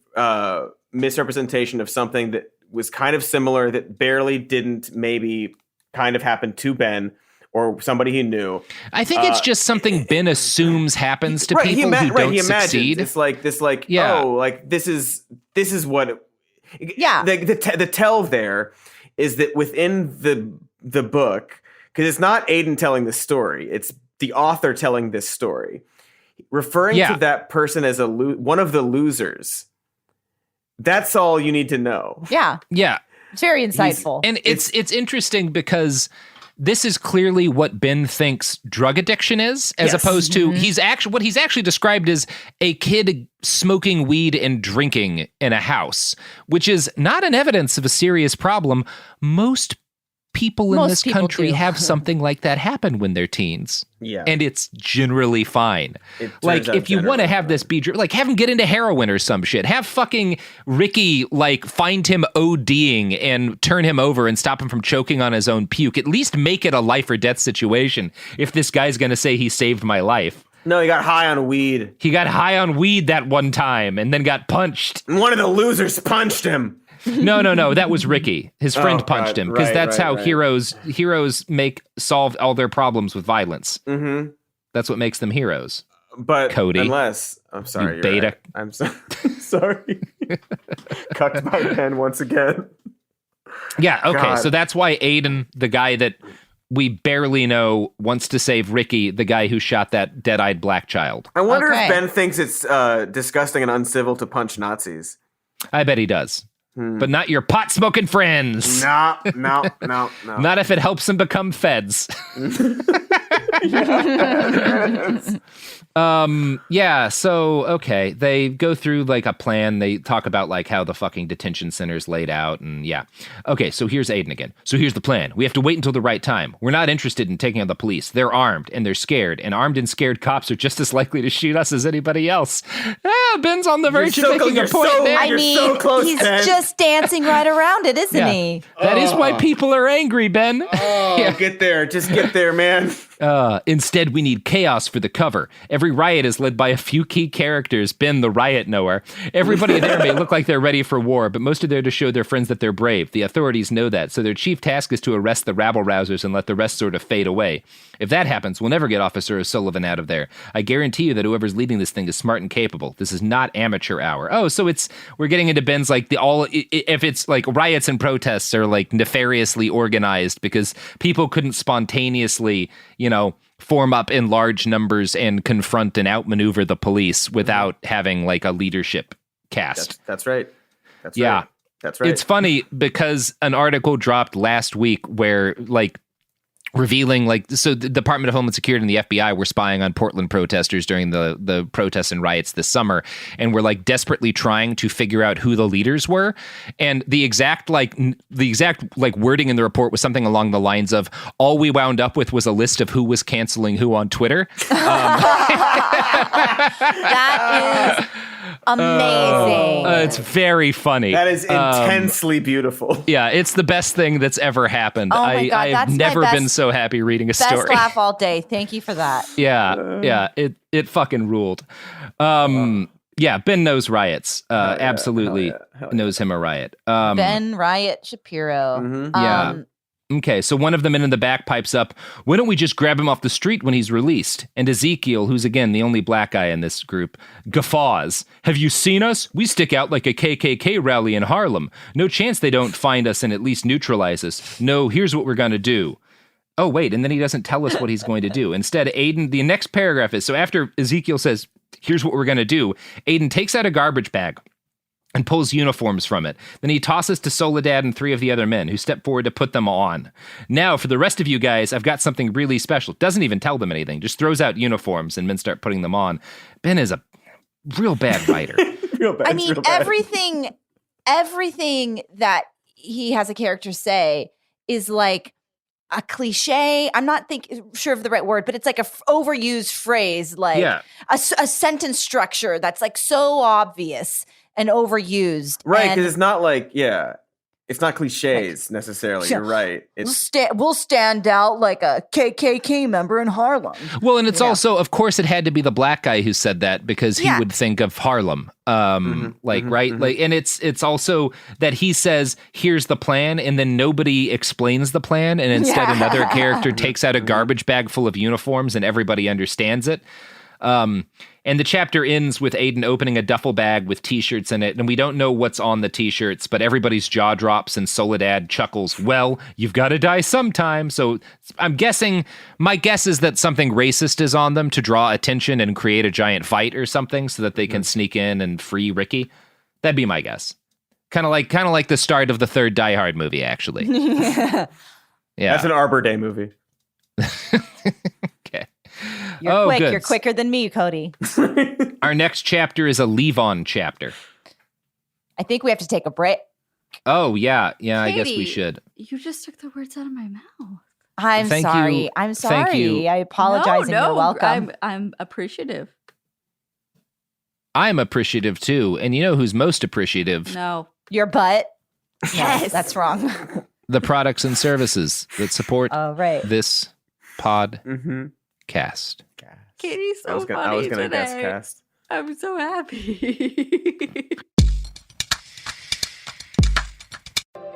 misrepresentation of something that was kind of similar that barely didn't maybe kind of happen to Ben or somebody he knew. I think it's just something Ben assumes happens to people who don't succeed. It's like this, like this is what. The tell there is that within the book, because it's not Aiden telling the story, it's the author telling this story, referring to that person as one of the losers. That's all you need to know. Yeah. It's very insightful. And it's interesting because this is clearly what Ben thinks drug addiction is, as opposed to what he's actually described as a kid smoking weed and drinking in a house, which is not an evidence of a serious problem. Most people in this country have something like that happen when they're teens. Yeah. And it's generally fine. Like, if you want to have this be, like, have him get into heroin or some shit. Have fucking Ricky, like, find him ODing and turn him over and stop him from choking on his own puke. At least make it a life or death situation if this guy's going to say he saved my life. No, he got high on weed. He got high on weed that one time and then got punched. And one of the losers punched him. No. That was Ricky. His friend punched him because that's how heroes solve all their problems with violence. Mm-hmm. That's what makes them heroes. But Cody, I'm sorry, you beta. Right. I'm sorry. Cucked by Ben once again. Yeah. Okay. God. So that's why Aiden, the guy that we barely know wants to save Ricky, the guy who shot that dead-eyed black child. I wonder if Ben thinks it's disgusting and uncivil to punch Nazis. I bet he does. But not your pot-smoking friends. No. Not if it helps them become feds. So, okay. They go through like a plan. They talk about like how the fucking detention center's laid out and yeah. Okay, so here's Aiden again. So here's the plan. We have to wait until the right time. We're not interested in taking on the police. They're armed and they're scared, and armed and scared cops are just as likely to shoot us as anybody else. Ben's on the verge of making a point there. I mean, so close, he's Ben. just dancing right around it, isn't he? That is why people are angry, Ben. Get there. Just get there, man. Instead, we need chaos for the cover. Every riot is led by a few key characters, Ben the riot knower. Everybody there may look like they're ready for war, but most are there to show their friends that they're brave. The authorities know that, so their chief task is to arrest the rabble-rousers and let the rest sort of fade away. If that happens, we'll never get Officer O'Sullivan out of there. I guarantee you that whoever's leading this thing is smart and capable. This is not amateur hour. Oh, so we're getting into Ben's like if it's like riots and protests are like nefariously organized because people couldn't spontaneously, form up in large numbers and confront and outmaneuver the police without having like a leadership cast. That's right. That's yeah. right. That's right. It's funny because an article dropped last week where like revealing so the Department of Homeland Security and the FBI were spying on Portland protesters during the protests and riots this summer, and were like desperately trying to figure out who the leaders were. And the exact wording in the report was something along the lines of, all we wound up with was a list of who was canceling who on Twitter. That is amazing. It's very funny. That is intensely beautiful. Yeah, it's the best thing that's ever happened. Oh my God, I've never been so happy reading a story. Best laugh all day. Thank you for that. Yeah, it fucking ruled. Ben knows riots. Absolutely knows him a riot. Ben Riot Shapiro. Yeah. Okay, so one of the men in the back pipes up, why don't we just grab him off the street when he's released? And Ezekiel, who's again the only black guy in this group, guffaws. Have you seen us? We stick out like a KKK rally in Harlem. No chance they don't find us and at least neutralize us. No, here's what we're going to do. Oh, wait, and then he doesn't tell us what he's going to do. Instead, Aiden, the next paragraph is, so after Ezekiel says, here's what we're going to do, Aiden takes out a garbage bag and pulls uniforms from it. Then he tosses to Soledad and 3 of the other men, who step forward to put them on. Now, for the rest of you guys, I've got something really special. Doesn't even tell them anything, just throws out uniforms, and men start putting them on. Ben is a real bad writer. Everything that he has a character say is like a cliche. I'm not sure of the right word, but it's like a overused phrase, like a sentence structure that's like so obvious and overused. Right, because it's not like, it's not cliches necessarily. You're right. We'll stand out like a KKK member in Harlem. Well, and it's also, of course, it had to be the black guy who said that because he would think of Harlem. And it's also that he says, here's the plan, and then nobody explains the plan, and instead another character takes out a garbage bag full of uniforms and everybody understands it. And the chapter ends with Aiden opening a duffel bag with T-shirts in it, and we don't know what's on the T-shirts, but everybody's jaw drops and Soledad chuckles, well, you've got to die sometime. So my guess is that something racist is on them to draw attention and create a giant fight or something so that they can sneak in and free Ricky. That'd be my guess. Kind of like the start of the third Die Hard movie, actually. Yeah. That's an Arbor Day movie. Okay. You're quick. Good. You're quicker than me, Cody. Our next chapter is a leave-on chapter. I think we have to take a break. Oh, yeah. Katy, I guess we should. You just took the words out of my mouth. I'm sorry. I'm sorry. Thank you. I apologize and you're welcome. I'm appreciative. I'm appreciative, too. And you know who's most appreciative? No. Your butt? Yes. That's wrong. The products and services that support this pod. Cast. Katy's so funny I was gonna today. guess cast. I'm so happy.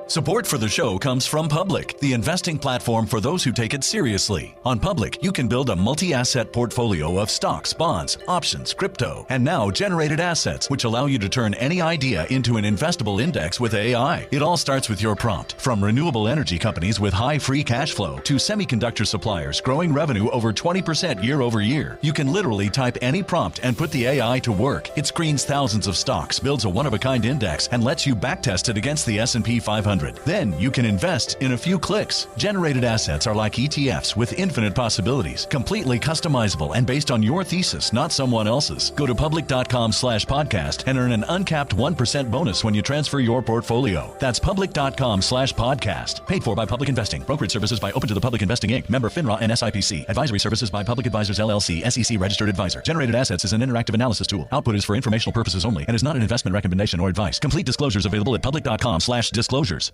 Support for the show comes from Public, the investing platform for those who take it seriously. On Public, you can build a multi-asset portfolio of stocks, bonds, options, crypto, and now generated assets, which allow you to turn any idea into an investable index with AI. It all starts with your prompt. From renewable energy companies with high free cash flow to semiconductor suppliers growing revenue over 20% year over year, you can literally type any prompt and put the AI to work. It screens thousands of stocks, builds a one-of-a-kind index, and lets you backtest it against the S&P 500. Then you can invest in a few clicks. Generated assets are like ETFs with infinite possibilities, completely customizable and based on your thesis, not someone else's. Go to public.com/podcast and earn an uncapped 1% bonus when you transfer your portfolio. That's public.com/podcast. Paid for by Public Investing. Brokerage services by Open to the Public Investing Inc. Member FINRA and SIPC. Advisory services by Public Advisors LLC, SEC registered advisor. Generated assets is an interactive analysis tool. Output is for informational purposes only and is not an investment recommendation or advice. Complete disclosures available at public.com/disclosures.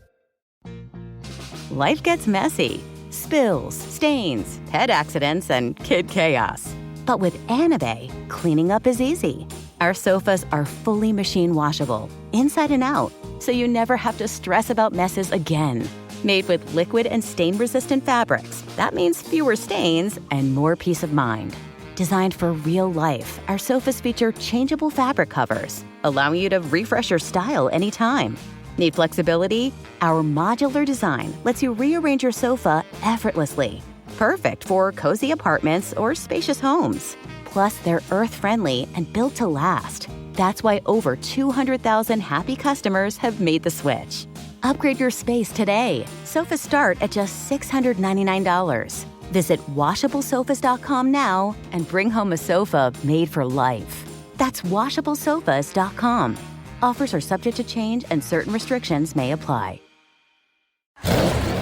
Life gets messy. Spills, stains, pet accidents, and kid chaos. But with Anabay, cleaning up is easy. Our sofas are fully machine washable, inside and out, so you never have to stress about messes again. Made with liquid and stain-resistant fabrics, that means fewer stains and more peace of mind. Designed for real life, our sofas feature changeable fabric covers, allowing you to refresh your style anytime. Need flexibility? Our modular design lets you rearrange your sofa effortlessly. Perfect for cozy apartments or spacious homes. Plus, they're earth-friendly and built to last. That's why over 200,000 happy customers have made the switch. Upgrade your space today. Sofas start at just $699. Visit washablesofas.com now and bring home a sofa made for life. That's washablesofas.com. Offers are subject to change and certain restrictions may apply.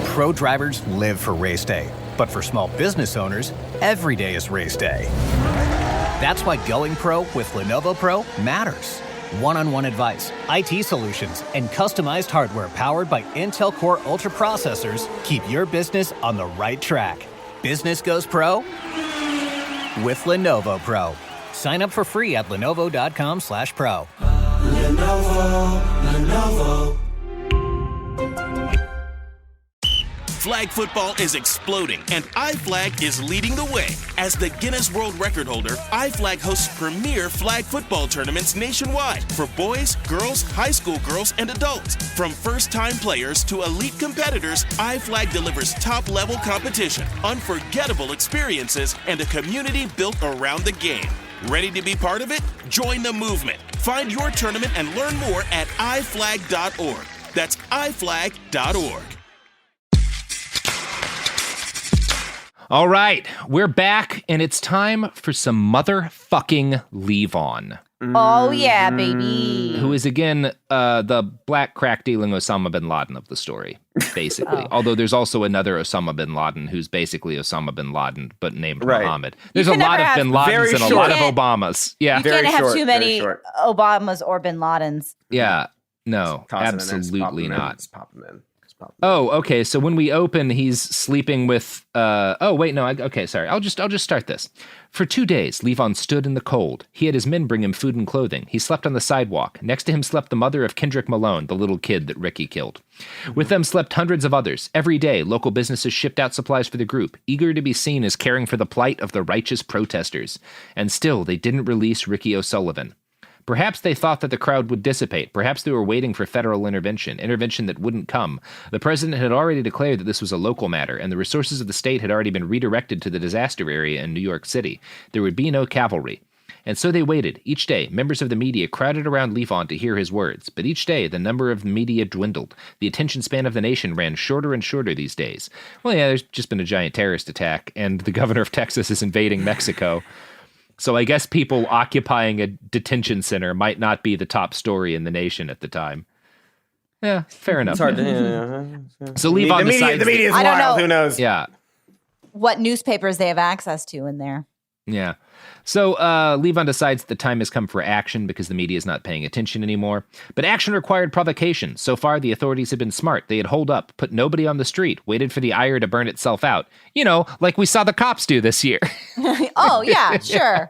Pro drivers live for race day, but for small business owners, every day is race day. That's why going pro with Lenovo Pro matters. One-on-one advice, IT solutions, and customized hardware powered by Intel Core Ultra processors keep your business on the right track. Business goes pro with Lenovo Pro. Sign up for free at lenovo.com/pro. Lenovo. Flag football is exploding, and iFlag is leading the way. As the Guinness World Record holder, iFlag hosts premier flag football tournaments nationwide for boys, girls, high school girls, and adults. From first-time players to elite competitors, iFlag delivers top-level competition, unforgettable experiences, and a community built around the game. Ready to be part of it? Join the movement. Find your tournament and learn more at iflag.org. That's iflag.org. All right, we're back, and it's time for some motherfucking Levon. Oh, yeah, baby. Who is, again, the black crack-dealing Osama bin Laden of the story, basically. Although there's also another Osama bin Laden who's basically Osama bin Laden, but named Muhammad. There's a lot of bin Ladens and a lot of Obamas. Yeah, you can't have too many Obamas or bin Ladens. Yeah, no, absolutely not. Just pop them in. Oh, okay. So when we open, he's sleeping with. Sorry. I'll just start this. For 2 days, Levon stood in the cold. He had his men bring him food and clothing. He slept on the sidewalk. Next to him slept the mother of Kendrick Malone, the little kid that Ricky killed. With them slept hundreds of others. Every day, local businesses shipped out supplies for the group, eager to be seen as caring for the plight of the righteous protesters. And still, they didn't release Ricky O'Sullivan. Perhaps they thought that the crowd would dissipate. Perhaps they were waiting for federal intervention that wouldn't come. The president had already declared that this was a local matter, and the resources of the state had already been redirected to the disaster area in New York City. There would be no cavalry. And so they waited. Each day, members of the media crowded around Levon to hear his words. But each day, the number of media dwindled. The attention span of the nation ran shorter and shorter these days. Well, yeah, there's just been a giant terrorist attack, and the governor of Texas is invading Mexico. So I guess people occupying a detention center might not be the top story in the nation at the time. Yeah, fair enough. It's hard to. So Levon decides. The media is wild. Who knows? Yeah. What newspapers they have access to in there. Yeah. So Levon decides the time has come for action because the media is not paying attention anymore. But action required provocation. So far, the authorities had been smart. They had holed up, put nobody on the street, waited for the ire to burn itself out. You know, like we saw the cops do this year. Oh, yeah, sure.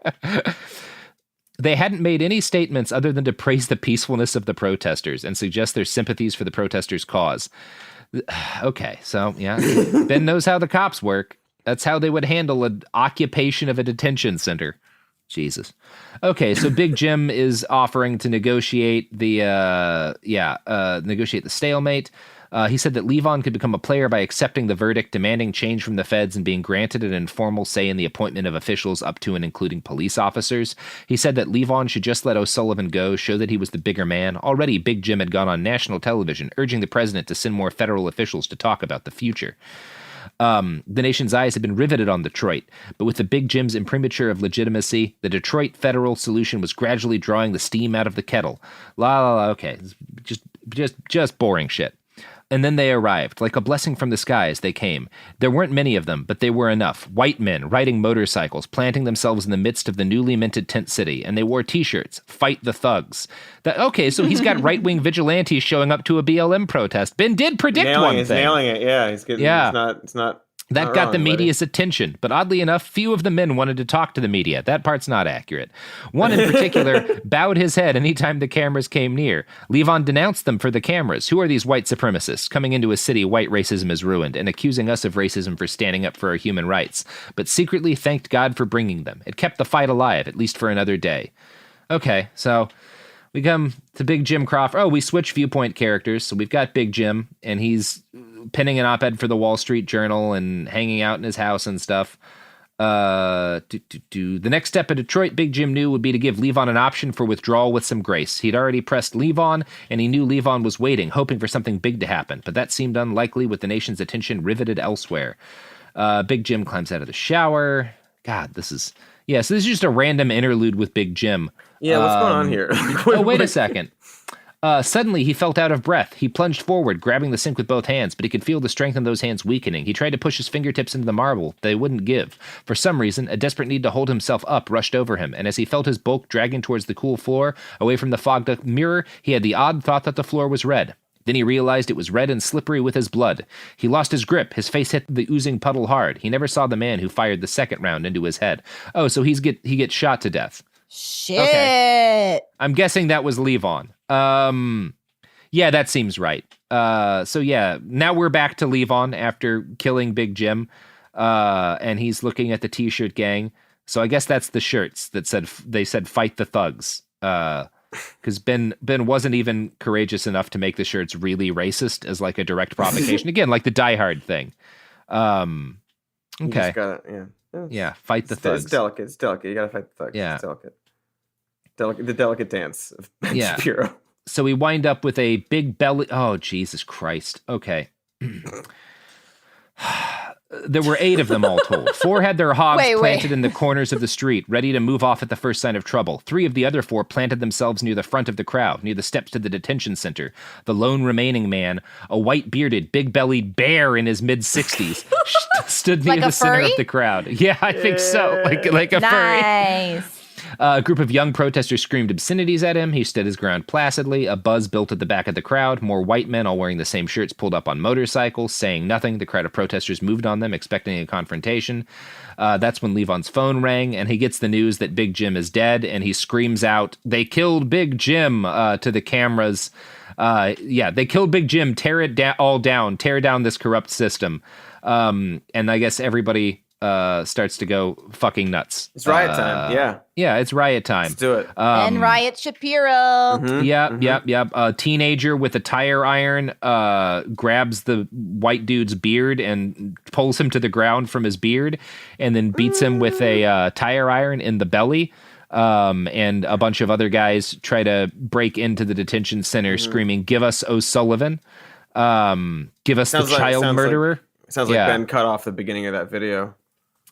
they hadn't made any statements other than to praise the peacefulness of the protesters and suggest their sympathies for the protesters' cause. Okay, so yeah, Ben knows how the cops work. That's how they would handle an occupation of a detention center. Jesus. Okay, so Big Jim is offering to negotiate the stalemate. He said that Levon could become a player by accepting the verdict, demanding change from the feds, and being granted an informal say in the appointment of officials up to and including police officers. He said that Levon should just let O'Sullivan go, show that he was the bigger man. Already, Big Jim had gone on national television, urging the president to send more federal officials to talk about the future. The nation's eyes had been riveted on Detroit, but with the Big Jim's imprimatur of legitimacy, the Detroit federal solution was gradually drawing the steam out of the kettle. Okay, just boring shit. And then they arrived. Like a blessing from the skies, they came. There weren't many of them, but they were enough. White men riding motorcycles, planting themselves in the midst of the newly minted tent city, and they wore T-shirts, "Fight the Thugs." Okay, so he's got right-wing vigilantes showing up to a BLM protest. Ben did predict one thing. Nailing it, yeah. He's good. Yeah. It's not that got the media's attention, but oddly enough, few of the men wanted to talk to the media. That part's not accurate. One in particular bowed his head anytime the cameras came near. Levon denounced them for the cameras. Who are these white supremacists? Coming into a city white racism is ruined, and accusing us of racism for standing up for our human rights. But secretly thanked God for bringing them. It kept the fight alive, at least for another day. Okay, so we come to Big Jim Crawford. Oh, we switch viewpoint characters. So we've got Big Jim, and he's penning an op-ed for the Wall Street Journal and hanging out in his house and stuff. The next step in Detroit, Big Jim knew, would be to give Levon an option for withdrawal with some grace. He'd already pressed Levon, and he knew Levon was waiting, hoping for something big to happen. But that seemed unlikely with the nation's attention riveted elsewhere. Big Jim climbs out of the shower. God, so this is just a random interlude with Big Jim. Yeah, what's going on here? Wait a second. Suddenly, he felt out of breath. He plunged forward, grabbing the sink with both hands, but he could feel the strength in those hands weakening. He tried to push his fingertips into the marble. They wouldn't give. For some reason, a desperate need to hold himself up rushed over him, and as he felt his bulk dragging towards the cool floor, away from the fogged-up mirror, he had the odd thought that the floor was red. Then he realized it was red and slippery with his blood. He lost his grip. His face hit the oozing puddle hard. He never saw the man who fired the second round into his head. Oh, so he gets shot to death. Shit. Okay. I'm guessing that was Levon. Yeah, that seems right. Now we're back to Levon after killing Big Jim, and he's looking at the T-shirt gang. So I guess that's the shirts that said "Fight the Thugs," because Ben wasn't even courageous enough to make the shirts really racist as like a direct provocation. Again, like the Die Hard thing. Okay. Fight the thugs. It's delicate. You gotta fight the thugs. Yeah. It's delicate. The delicate dance of Ben Shapiro. So we wind up with a big belly. Oh, Jesus Christ. Okay. There were 8 of them all told. 4 had their hogs planted in the corners of the street, ready to move off at the first sign of trouble. 3 of the other 4 planted themselves near the front of the crowd, near the steps to the detention center. The lone remaining man, a white-bearded, big-bellied bear in his mid-60s, stood near the center of the crowd. Yeah, I think so. Like a furry. Nice. A group of young protesters screamed obscenities at him. He stood his ground placidly. A buzz built at the back of the crowd. More white men, all wearing the same shirts, pulled up on motorcycles, saying nothing. The crowd of protesters moved on them, expecting a confrontation. That's when Levon's phone rang, and he gets the news that Big Jim is dead, and he screams out, "They killed Big Jim," to the cameras. They killed Big Jim. Tear it all down. Tear down this corrupt system. And I guess everybody starts to go fucking nuts. It's riot time. Yeah, it's riot time. Let's do it. And Riot Shapiro. Yep. A teenager with a tire iron grabs the white dude's beard and pulls him to the ground from his beard, and then beats him with a tire iron in the belly. And a bunch of other guys try to break into the detention center, screaming, "Give us O'Sullivan! Give us the child murderer!" Sounds like Ben cut off the beginning of that video.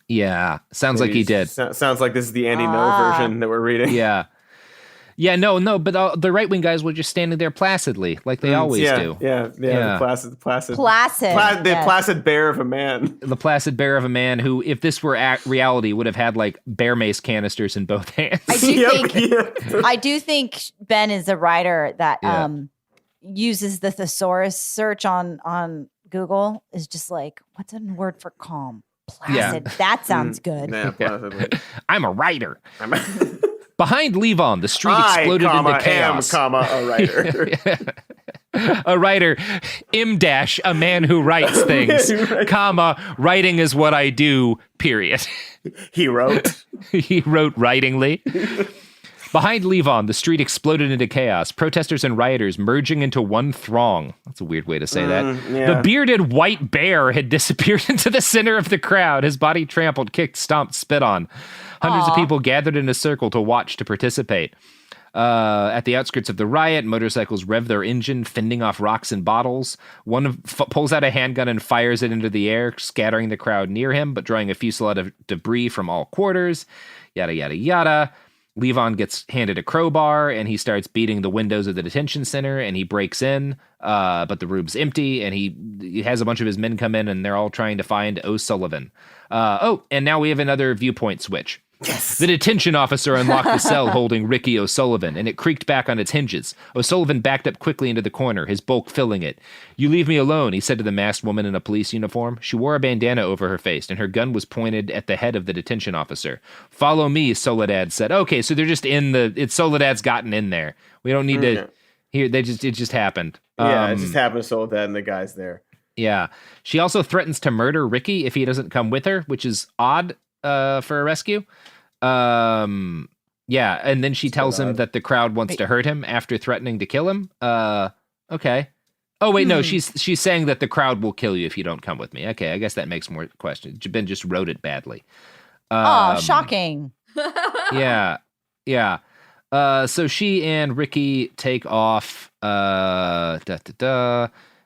Yeah, sounds like he did. Sounds like this is the Andy No version that we're reading. Yeah, no, but the right-wing guys were just standing there placidly, like they always do. Yeah. The placid. The placid bear of a man. The placid bear of a man who, if this were reality, would have had like bear mace canisters in both hands. I do think Ben is a writer that uses the thesaurus search on Google. Is just like, what's a word for calm? Placid. That sounds good. Yeah, I'm a writer. Behind Levon, the street exploded into chaos. A writer. A writer, M-dash, a man who writes things, comma, writing is what I do, period. He wrote. He wrote writingly. Behind Levon, the street exploded into chaos, protesters and rioters merging into one throng. That's a weird way to say that. Yeah. The bearded white bear had disappeared into the center of the crowd, his body trampled, kicked, stomped, spit on. Hundreds of people gathered in a circle to watch, to participate. At the outskirts of the riot, motorcycles rev their engine, fending off rocks and bottles. One pulls out a handgun and fires it into the air, scattering the crowd near him, but drawing a fusillade of debris from all quarters. Yada, yada, yada. Levon gets handed a crowbar, and he starts beating the windows of the detention center, and he breaks in, but the room's empty, and he has a bunch of his men come in, and they're all trying to find O'Sullivan. And now we have another viewpoint switch. Yes. The detention officer unlocked the cell holding Ricky O'Sullivan, and it creaked back on its hinges. O'Sullivan backed up quickly into the corner, his bulk filling it. "You leave me alone," he said to the masked woman in a police uniform. She wore a bandana over her face, and her gun was pointed at the head of the detention officer. "Follow me," Soledad said. Okay, so they're just Soledad's gotten in there. We don't need to... Here, it just happened. Yeah, it just happened to Soledad and the guys there. Yeah. She also threatens to murder Ricky if he doesn't come with her, which is odd for a rescue. Yeah, and then she tells him that the crowd wants to hurt him after threatening to kill him. Okay. Oh wait, no, she's saying that the crowd will kill you if you don't come with me. Okay, I guess that makes more questions. Ben just wrote it badly. Shocking. Yeah. So she and Ricky take off.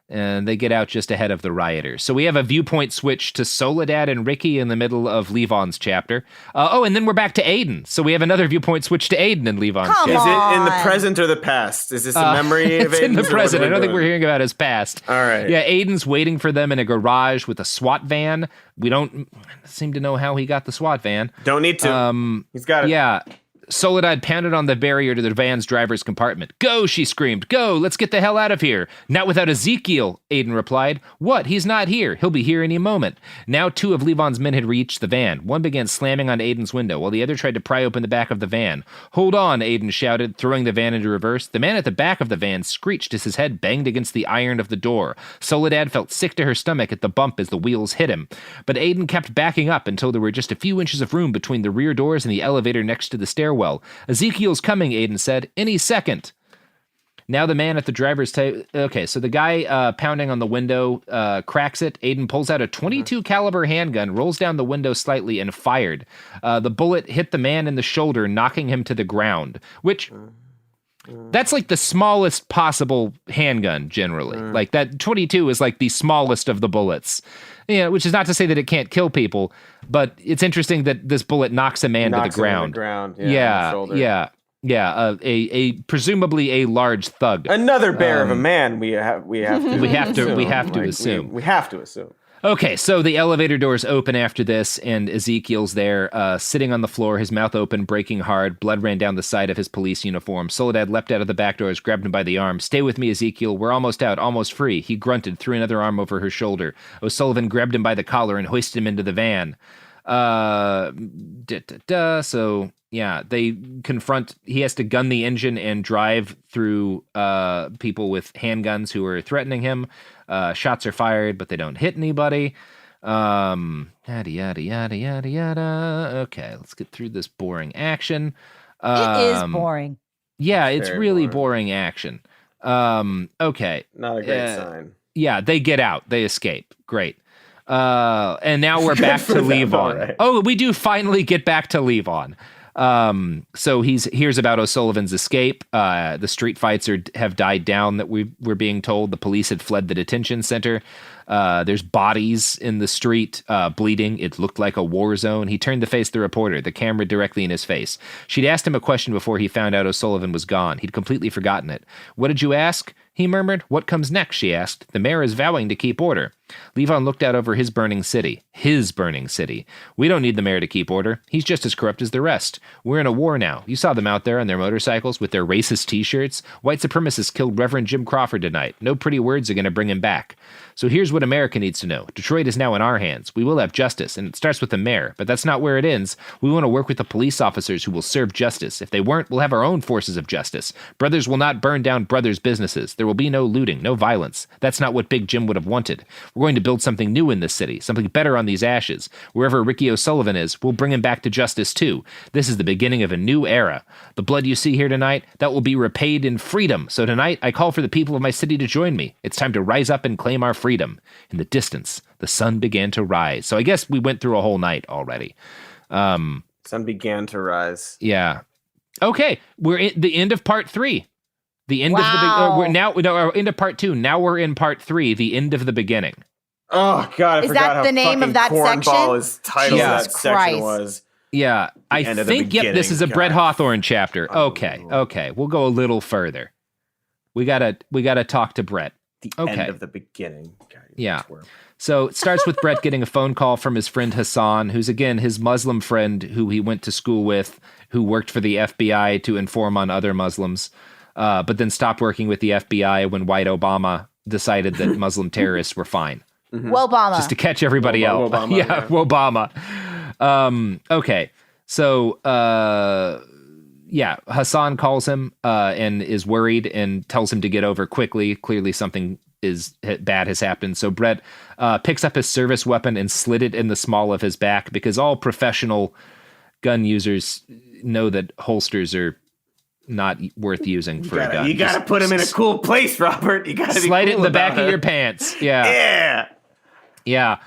And they get out just ahead of the rioters. So we have a viewpoint switch to Soledad and Ricky in the middle of Levon's chapter. And then we're back to Aiden. So we have another viewpoint switch to Aiden in Levon's chapter. Is it in the present or the past? Is this a memory of Aiden's? It's in the present. I don't think we're hearing about his past. All right. Yeah, Aiden's waiting for them in a garage with a SWAT van. We don't seem to know how he got the SWAT van. Don't need to. He's got it. Yeah. Soledad pounded on the barrier to the van's driver's compartment. "Go," she screamed. "Go, let's get the hell out of here." "Not without Ezekiel," Aiden replied. "What? He's not here. He'll be here any moment." Now 2 of Levon's men had reached the van. One began slamming on Aiden's window, while the other tried to pry open the back of the van. "Hold on," Aiden shouted, throwing the van into reverse. The man at the back of the van screeched as his head banged against the iron of the door. Soledad felt sick to her stomach at the bump as the wheels hit him. But Aiden kept backing up until there were just a few inches of room between the rear doors and the elevator next to the stairwell. "Ezekiel's coming," Aiden said. "Any second." Now the man at the driver's table... Okay, so the guy pounding on the window cracks it. Aiden pulls out a .22 caliber handgun, rolls down the window slightly, and fired. The bullet hit the man in the shoulder, knocking him to the ground, which... That's like the smallest possible handgun, generally. Like that .22 is like the smallest of the bullets. Yeah, which is not to say that it can't kill people, but it's interesting that this bullet knocks a man to the ground. Yeah. A presumably a large thug. Another bear of a man. We have to assume. Okay, so the elevator doors open after this, and Ezekiel's there, sitting on the floor, his mouth open, breaking hard. Blood ran down the side of his police uniform. Soledad leapt out of the back doors, grabbed him by the arm. "Stay with me, Ezekiel. We're almost out, almost free." He grunted, threw another arm over her shoulder. O'Sullivan grabbed him by the collar and hoisted him into the van. So, yeah, they confront... He has to gun the engine and drive through people with handguns who are threatening him. Shots are fired, but they don't hit anybody. Yada, yada, yada, yada, yada. Okay, let's get through this boring action. It is boring. Yeah, it's really boring action. Okay. Not a great sign. Yeah, they get out. They escape. Great. And now we're back to Levon. Right. Oh, we do finally get back to Levon. So hears about O'Sullivan's escape. The street fights have died down that we're being told. The police had fled the detention center. There's bodies in the street, bleeding. It looked like a war zone. He turned to face the reporter, the camera directly in his face. She'd asked him a question before he found out O'Sullivan was gone. He'd completely forgotten it. "What did you ask?" He murmured. What comes next, she asked. The mayor is vowing to keep order. Levon looked out over his burning city. His burning city. We don't need the mayor to keep order. He's just as corrupt as the rest. We're in a war now. You saw them out there on their motorcycles with their racist t-shirts. White supremacists killed Reverend Jim Crawford tonight. No pretty words are going to bring him back. So here's what America needs to know. Detroit is now in our hands. We will have justice, and it starts with the mayor. But that's not where it ends. We want to work with the police officers who will serve justice. If they weren't, we'll have our own forces of justice. Brothers will not burn down brothers' businesses. There will be no looting, no violence. That's not what Big Jim would have wanted. We're going to build something new in this city, something better on these ashes. Wherever Ricky O'Sullivan is, we'll bring him back to justice too. This is the beginning of a new era. The blood you see here tonight, that will be repaid in freedom. So tonight, I call for the people of my city to join me. It's time to rise up and claim our freedom. In the distance, the sun began to rise. So I guess we went through a whole night already. Sun began to rise. Yeah. Okay, we're at the end of part 3. The end of the we're now into part 2. Now we're in part 3, the end of the beginning. Oh God, I forgot that the name of that section? Is title Yeah. that section was. Yeah, I think this is a Brett Hawthorne chapter. Okay, we'll go a little further. We gotta talk to Brett. The end of the beginning. God, yeah. So it starts with Brett getting a phone call from his friend Hassan, who's again his Muslim friend who he went to school with, who worked for the FBI to inform on other Muslims, but then stopped working with the FBI when white Obama decided that Muslim terrorists were fine. Mm-hmm. Wobama. Just to catch everybody out. Wobama, Wobama. Okay. So, Hassan calls him and is worried and tells him to get over quickly. Clearly something bad has happened. So Brett picks up his service weapon and slid it in the small of his back, because all professional gun users know that holsters are not worth using for a gun. You gotta put him in a cool place, Robert. You gotta slide be it in the back of your pants. Yeah. Yeah.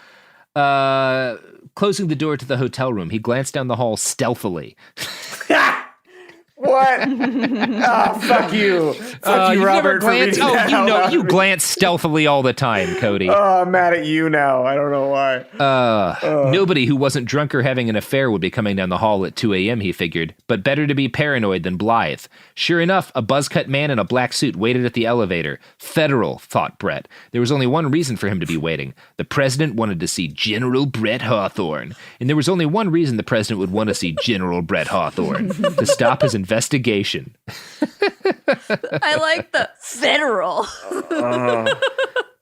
Closing the door to the hotel room, he glanced down the hall stealthily. What? Oh, fuck you. Fuck you, Robert. You glance stealthily all the time, Cody. Oh, I'm mad at you now. I don't know why. Nobody who wasn't drunk or having an affair would be coming down the hall at 2 a.m., he figured. But better to be paranoid than blithe. Sure enough, a buzz-cut man in a black suit waited at the elevator. Federal, thought Brett. There was only one reason for him to be waiting. The president wanted to see General Brett Hawthorne. And there was only one reason the president would want to see General Brett Hawthorne. To stop his investigation. I like the federal.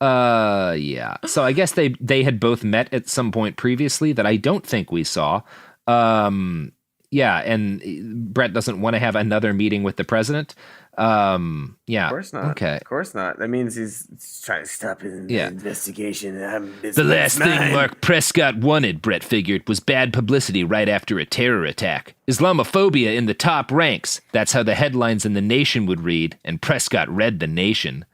Yeah. So I guess they had both met at some point previously that I don't think we saw. Yeah, and Brett doesn't want to have another meeting with the president. Yeah. Of course not. Okay. Of course not. That means he's trying to stop his investigation. The last thing Mark Prescott wanted, Brett figured, was bad publicity right after a terror attack. Islamophobia in the top ranks. That's how the headlines in The Nation would read, and Prescott read The Nation.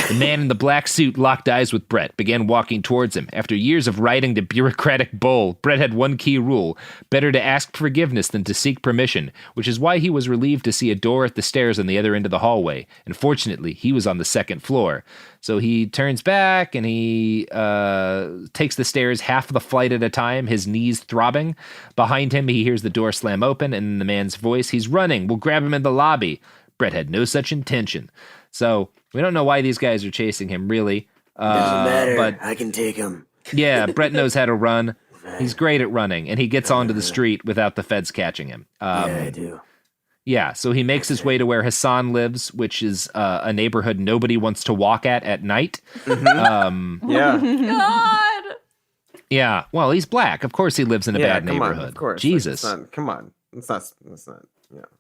The man in the black suit locked eyes with Brett, began walking towards him. After years of riding the bureaucratic bull, Brett had one key rule: better to ask forgiveness than to seek permission, which is why he was relieved to see a door at the stairs on the other end of the hallway. And fortunately, he was on the second floor. So he turns back and he takes the stairs half the flight at a time, his knees throbbing. Behind him, he hears the door slam open, and in the man's voice, he's running. We'll grab him in the lobby. Brett had no such intention. So we don't know why these guys are chasing him, really. Doesn't matter. But I can take him. Yeah, Brett knows how to run. He's great at running, and he gets onto the street without the feds catching him. Yeah, I do. Yeah, so he makes his way to where Hassan lives, which is a neighborhood nobody wants to walk at night. Mm-hmm. Yeah. God. Yeah, well, he's black. Of course he lives in a bad neighborhood. On, of course. Jesus. Come on. It's not.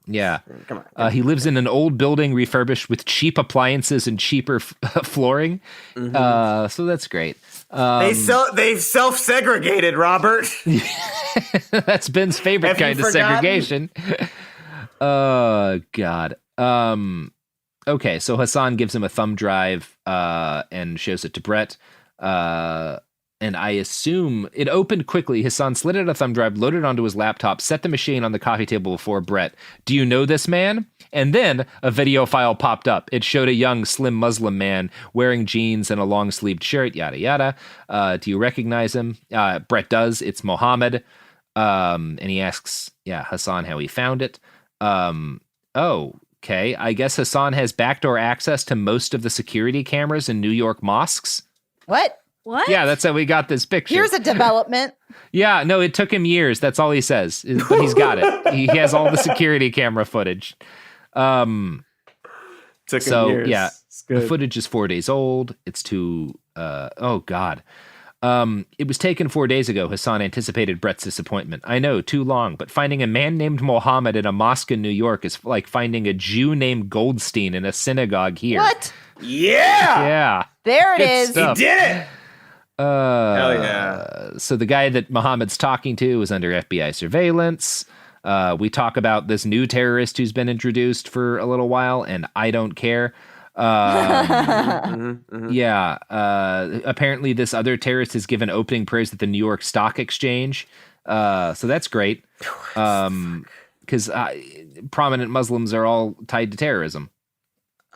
Yeah. Come on. He lives in an old building refurbished with cheap appliances and cheaper flooring. Mm-hmm. So that's great. They've self-segregated, Robert. That's Ben's favorite kind of segregation. Oh, God. Okay, so Hassan gives him a thumb drive and shows it to Brett. And I assume it opened quickly. Hassan slid out a thumb drive, loaded it onto his laptop, set the machine on the coffee table before Brett. Do you know this man? And then a video file popped up. It showed a young, slim Muslim man wearing jeans and a long-sleeved shirt, yada, yada. Do you recognize him? Brett does. It's Mohammed. And he asks, Hassan how he found it. Oh, Okay, I guess Hassan has backdoor access to most of the security cameras in New York mosques. What? Yeah, that's how we got this picture. Here's a development. Yeah, no, it took him years. That's all he says. But he's got it. He has all the security camera footage. Took him years. Yeah, the footage is 4 days old. It's too, oh God. It was taken 4 days ago. Hassan anticipated Brett's disappointment. I know, too long, but finding a man named Mohammed in a mosque in New York is like finding a Jew named Goldstein in a synagogue here. What? Yeah! Yeah. There it Good is. stuff. He did it! Hell yeah. So the guy that Mohammed's talking to is under FBI surveillance. We talk about this new terrorist who's been introduced for a little while, and I don't care. Yeah. Apparently this other terrorist has given opening prayers at the New York Stock Exchange. So that's great. Because prominent Muslims are all tied to terrorism.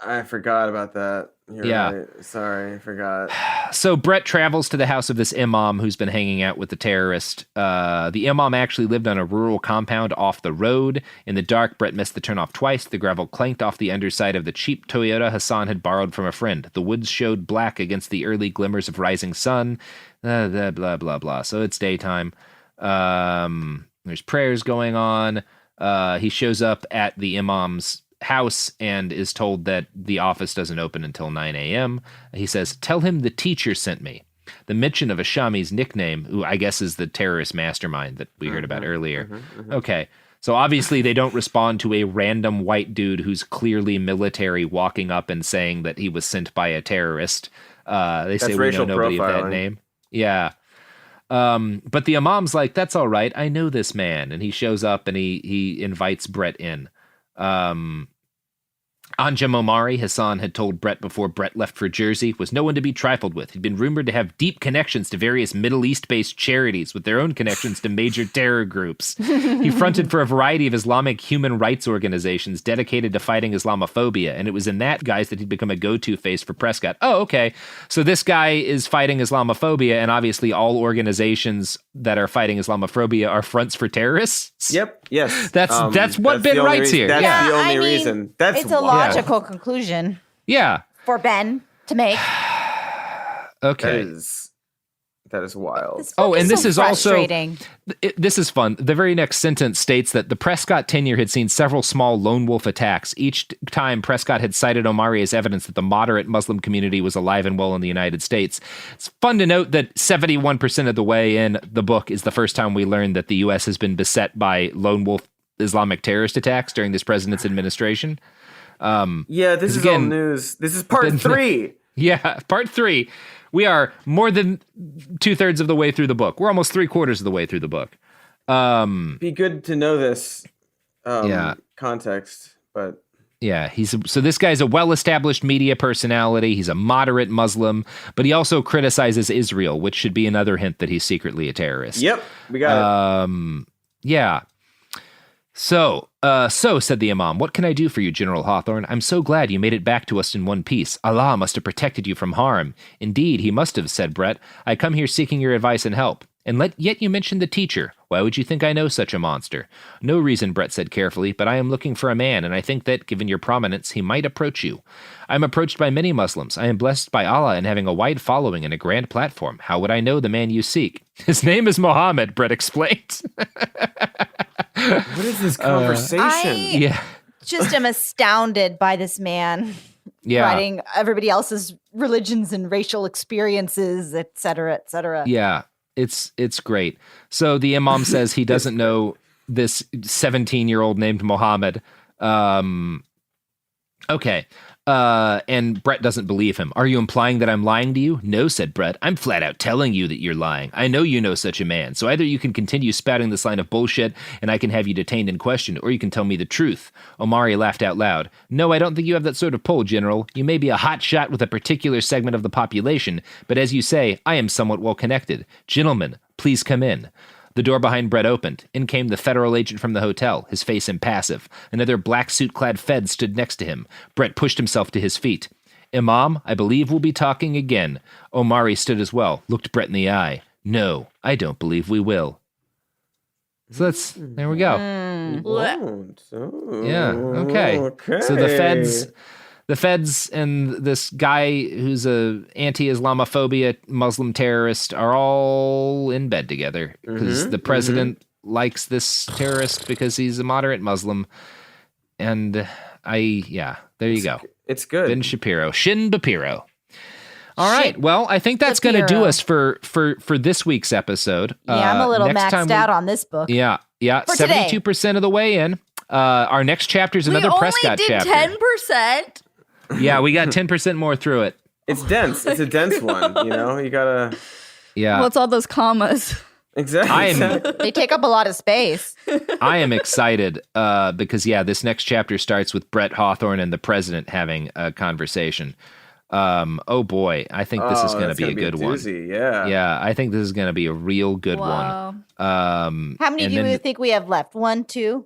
I forgot about that. You're right. Sorry, I forgot. So Brett travels to the house of this imam who's been hanging out with the terrorist. The imam actually lived on a rural compound off the road. In the dark, Brett missed the turnoff twice. The gravel clanked off the underside of the cheap Toyota Hassan had borrowed from a friend. The woods showed black against the early glimmers of rising sun. Blah, blah, blah, blah. So it's daytime. There's prayers going on. He shows up at the imam's house and is told that the office doesn't open until 9 a.m. He says, tell him the teacher sent me. The mention of Ashami's nickname, who I guess is the terrorist mastermind that we heard about earlier. Okay, so obviously they don't respond to a random white dude who's clearly military walking up and saying that he was sent by a terrorist. They say we know nobody of that name. Yeah. But the imam's like, that's all right. I know this man. And he shows up and he invites Brett in. Anjem Omari, Hassan had told Brett before Brett left for Jersey, was no one to be trifled with. He'd been rumored to have deep connections to various Middle East-based charities with their own connections to major terror groups. He fronted for a variety of Islamic human rights organizations dedicated to fighting Islamophobia, and it was in that guise that he'd become a go-to face for Prescott. Oh, okay. So this guy is fighting Islamophobia, and obviously all organizations that are fighting Islamophobia are fronts for terrorists? Yep, yes. That's what Ben writes here. That's the only reason. That's it's a logical conclusion. Yeah. For Ben to make. Okay. That is wild. And this so is also, this is fun. The very next sentence states that the Prescott tenure had seen several small lone wolf attacks. Each time Prescott had cited Omari as evidence that the moderate Muslim community was alive and well in the United States. It's fun to note that 71% of the way in the book is the first time we learned that the U.S. has been beset by lone wolf Islamic terrorist attacks during this president's administration. This is all news. This is part 3. Yeah, part 3. We are more than 2/3 of the way through the book. We're almost 3/4 of the way through the book. Be good to know this context, but yeah, so this guy's a well-established media personality. He's a moderate Muslim, but he also criticizes Israel, which should be another hint that he's secretly a terrorist. Yep, we got it. Yeah. So, said the imam, what can I do for you, General Hawthorne? I'm so glad you made it back to us in one piece. Allah must have protected you from harm. Indeed, he must have, said Brett. I come here seeking your advice and help. And yet you mentioned the teacher. Why would you think I know such a monster? No reason, Brett said carefully, but I am looking for a man, and I think that, given your prominence, he might approach you. I am approached by many Muslims. I am blessed by Allah in having a wide following and a grand platform. How would I know the man you seek? His name is Mohammed, Brett explained. What is this conversation? I just am astounded by this man writing everybody else's religions and racial experiences, et cetera, et cetera. Yeah, it's great. So the imam says he doesn't know this 17-year-old named Mohammed. Okay. And Brett doesn't believe him. Are you implying that I'm lying to you? No, said Brett. I'm flat out telling you that you're lying. I know you know such a man. So either you can continue spouting this line of bullshit and I can have you detained and questioned, or you can tell me the truth. Omari laughed out loud. No, I don't think you have that sort of pull, General. You may be a hot shot with a particular segment of the population, but as you say, I am somewhat well connected. Gentlemen, please come in. The door behind Brett opened. In came the federal agent from the hotel, his face impassive. Another black suit-clad Fed stood next to him. Brett pushed himself to his feet. Imam, I believe we'll be talking again. Omari stood as well, looked Brett in the eye. No, I don't believe we will. So there we go. Won't. Oh, Yeah. Okay. So the feds and this guy who's a anti-Islamophobia Muslim terrorist are all in bed together because the president likes this terrorist because he's a moderate Muslim. And there you go. It's good. Ben Shapiro. Shin Bapiro. All right. Well, I think that's going to do us for this week's episode. Yeah, I'm a little maxed out on this book. Yeah. 72% of the way in. Our next chapter is another Prescott chapter. We only did 10%. Yeah, we got 10% more through it. It's dense. It's a dense one. You gotta. Yeah. Well, it's all those commas. Exactly. They take up a lot of space. I am excited because this next chapter starts with Brett Hawthorne and the president having a conversation. Oh boy, I think this is going to be a good one. Yeah, I think this is going to be a real good one. How many do you think we have left? 1, 2?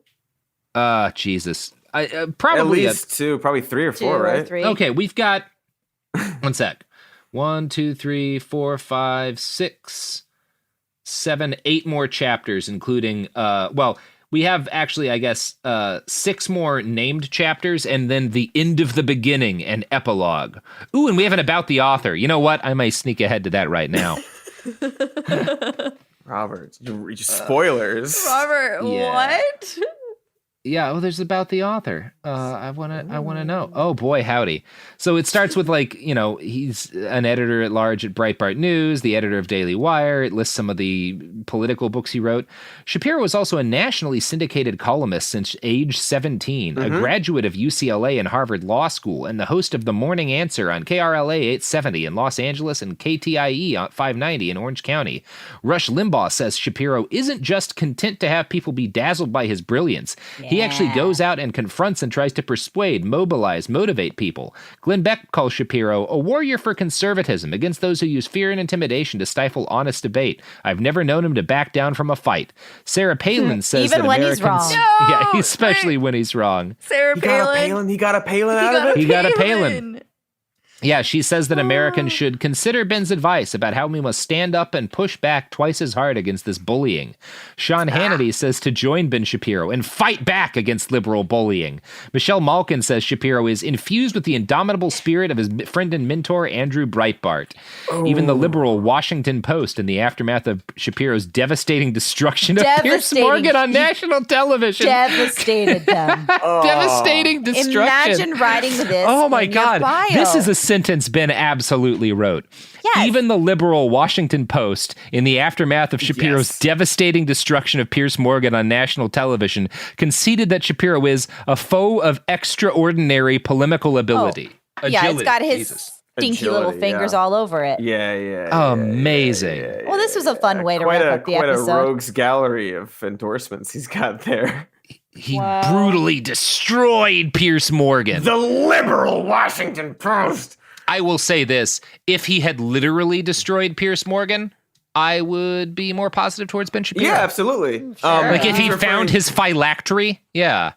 Jesus. Probably at least 2, probably 3 or 4, right? 3. Okay, we've got 1 sec. 1, 2, 3, 4, 5, 6, 7, 8 more chapters, including we have actually, I guess, 6 more named chapters, and then the end of the beginning and epilogue. Ooh, and we have an about the author. You know what? I might sneak ahead to that right now. Robert, spoilers. Robert, what? Yeah, there's about the author. I wanna know. Oh boy, howdy. So it starts with he's an editor at large at Breitbart News, the editor of Daily Wire. It lists some of the political books he wrote. Shapiro was also a nationally syndicated columnist since age 17, a graduate of UCLA and Harvard Law School, and the host of The Morning Answer on KRLA 870 in Los Angeles and KTIE 590 in Orange County. Rush Limbaugh says Shapiro isn't just content to have people be dazzled by his brilliance. He actually goes out and confronts and tries to persuade, mobilize, motivate people. Glenn Beck calls Shapiro a warrior for conservatism against those who use fear and intimidation to stifle honest debate. I've never known him to back down from a fight. Sarah Palin says even that when Americans... he's wrong. Yeah, especially when he's wrong. Sarah Palin. He got a Palin out of it? He got a Palin. Yeah, she says that Americans should consider Ben's advice about how we must stand up and push back twice as hard against this bullying. Sean Hannity says to join Ben Shapiro and fight back against liberal bullying. Michelle Malkin says Shapiro is infused with the indomitable spirit of his friend and mentor, Andrew Breitbart. Even the liberal Washington Post, in the aftermath of Shapiro's devastating destruction of Piers Morgan on national television. Devastated them. Devastating destruction. Imagine writing this. Oh my God. Bio. This is a sentence Ben absolutely wrote. Yes. Even the liberal Washington Post, in the aftermath of Shapiro's devastating destruction of Piers Morgan on national television, conceded that Shapiro is a foe of extraordinary polemical ability. Agility. It's got his stinky little fingers all over it. Amazing. Well, this was a fun way to wrap up the episode. Quite a rogues gallery of endorsements he's got there. He brutally destroyed Piers Morgan. The liberal Washington Post. I will say this. If he had literally destroyed Piers Morgan, I would be more positive towards Ben Shapiro. Yeah, absolutely. Sure. If he found his phylactery, yeah.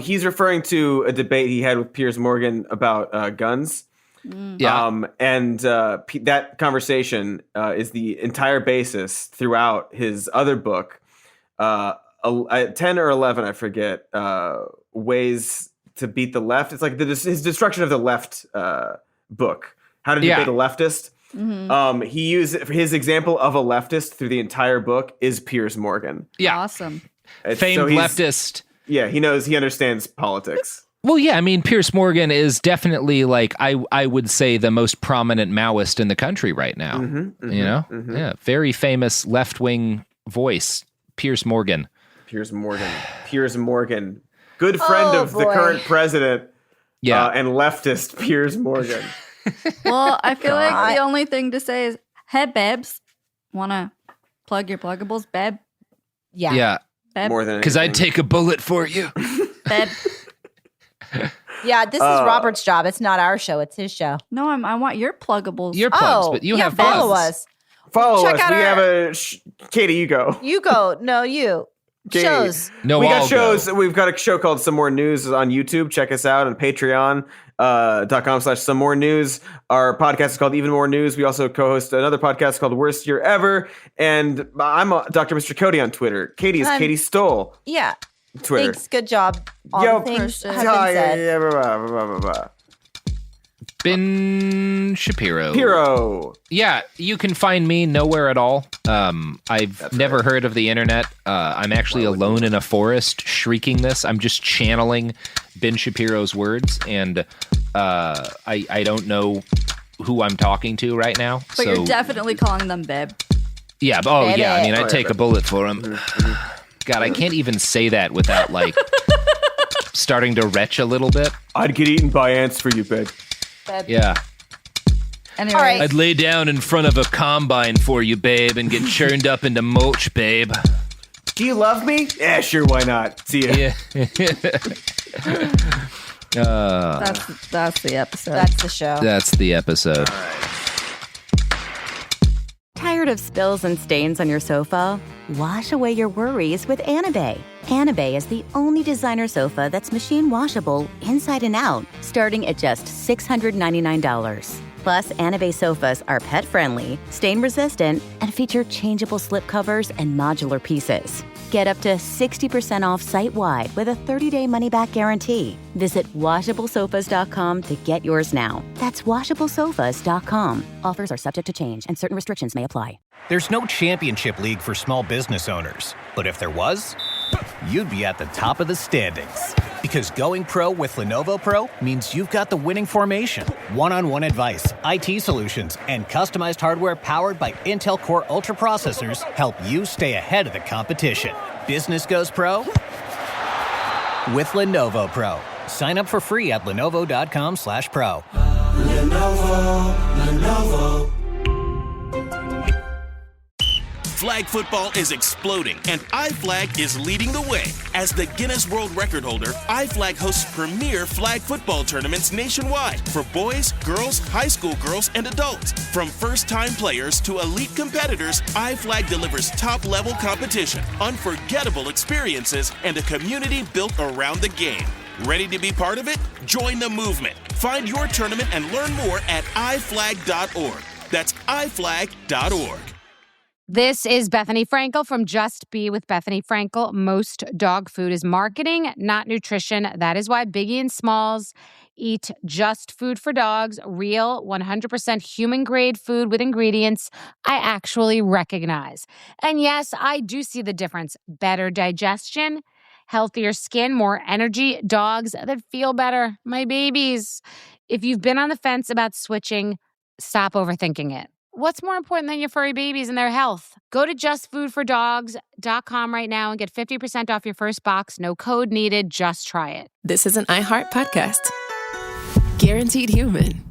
He's referring to a debate he had with Piers Morgan about guns. Yeah. That conversation is the entire basis throughout his other book, 10 or 11, I forget, ways to beat the left. It's like his destruction of the left book, How to Debate a Leftist. He used his example of a leftist through the entire book is Piers Morgan. Yeah. Awesome. Famed leftist. Yeah, he understands politics. Well, yeah, I mean, Piers Morgan is definitely, like, I would say the most prominent Maoist in the country right now. Yeah, very famous left-wing voice, Piers Morgan. Piers Morgan. Good friend of the current president and leftist Piers Morgan. Well, I feel like the only thing to say is, hey, babes, want to plug your pluggables, babe? Yeah. Babe? More than because I'd take a bullet for you. Babe. Yeah, this is Robert's job. It's not our show. It's his show. No, I want your pluggables. Your plugs, but you have follow plugs. us. Follow Check us. out We have Katy, you go. You go. No, you. Shows. No, we got I'll shows. go. We've got a show called Some More News on YouTube. Check us out on patreon.com/some more news. Our podcast is called Even More News. We also co-host another podcast called Worst Year Ever. And I'm Dr. Mr. Cody on Twitter. Katy is Katy Stoll. Yeah. Twitter. Thanks. Good job. All the things have been said. Ben Shapiro. Yeah, you can find me nowhere at all. I've never heard of the internet. I'm actually alone in a forest shrieking this. I'm just channeling Ben Shapiro's words, and I don't know who I'm talking to right now. But you're definitely calling them babe. Yeah. Oh, yeah. I mean, I'd take a bullet for him. God, I can't even say that without, like, starting to retch a little bit. I'd get eaten by ants for you, babe. Yeah. Anyway. All right. I'd lay down in front of a combine for you, babe, and get churned up into mulch, babe. Do you love me? Yeah, sure, why not? See ya. Yeah. That's the episode. That's the show. That's the episode. Tired of spills and stains on your sofa? Wash away your worries with Anabay. Anabay is the only designer sofa that's machine washable inside and out, starting at just $699. Plus, Anabay sofas are pet-friendly, stain-resistant, and feature changeable slipcovers and modular pieces. Get up to 60% off site-wide with a 30-day money-back guarantee. Visit WashableSofas.com to get yours now. That's WashableSofas.com. Offers are subject to change, and certain restrictions may apply. There's no championship league for small business owners, but if there was, you'd be at the top of the standings. Because going pro with Lenovo Pro means you've got the winning formation. One-on-one advice, IT solutions, and customized hardware powered by Intel Core Ultra processors help you stay ahead of the competition. Business goes pro with Lenovo Pro. Sign up for free at lenovo.com/pro. Lenovo. Flag football is exploding, and iFlag is leading the way. As the Guinness World Record holder, iFlag hosts premier flag football tournaments nationwide for boys, girls, high school girls, and adults. From first-time players to elite competitors, iFlag delivers top-level competition, unforgettable experiences, and a community built around the game. Ready to be part of it? Join the movement. Find your tournament and learn more at iflag.org. That's iflag.org. This is Bethany Frankel from Just Be with Bethany Frankel. Most dog food is marketing, not nutrition. That is why Biggie and Smalls eat just food for dogs, real 100% human-grade food with ingredients I actually recognize. And yes, I do see the difference. Better digestion, healthier skin, more energy, dogs that feel better, my babies. If you've been on the fence about switching, stop overthinking it. What's more important than your furry babies and their health? Go to justfoodfordogs.com right now and get 50% off your first box. No code needed. Just try it. This is an iHeart podcast. Guaranteed human.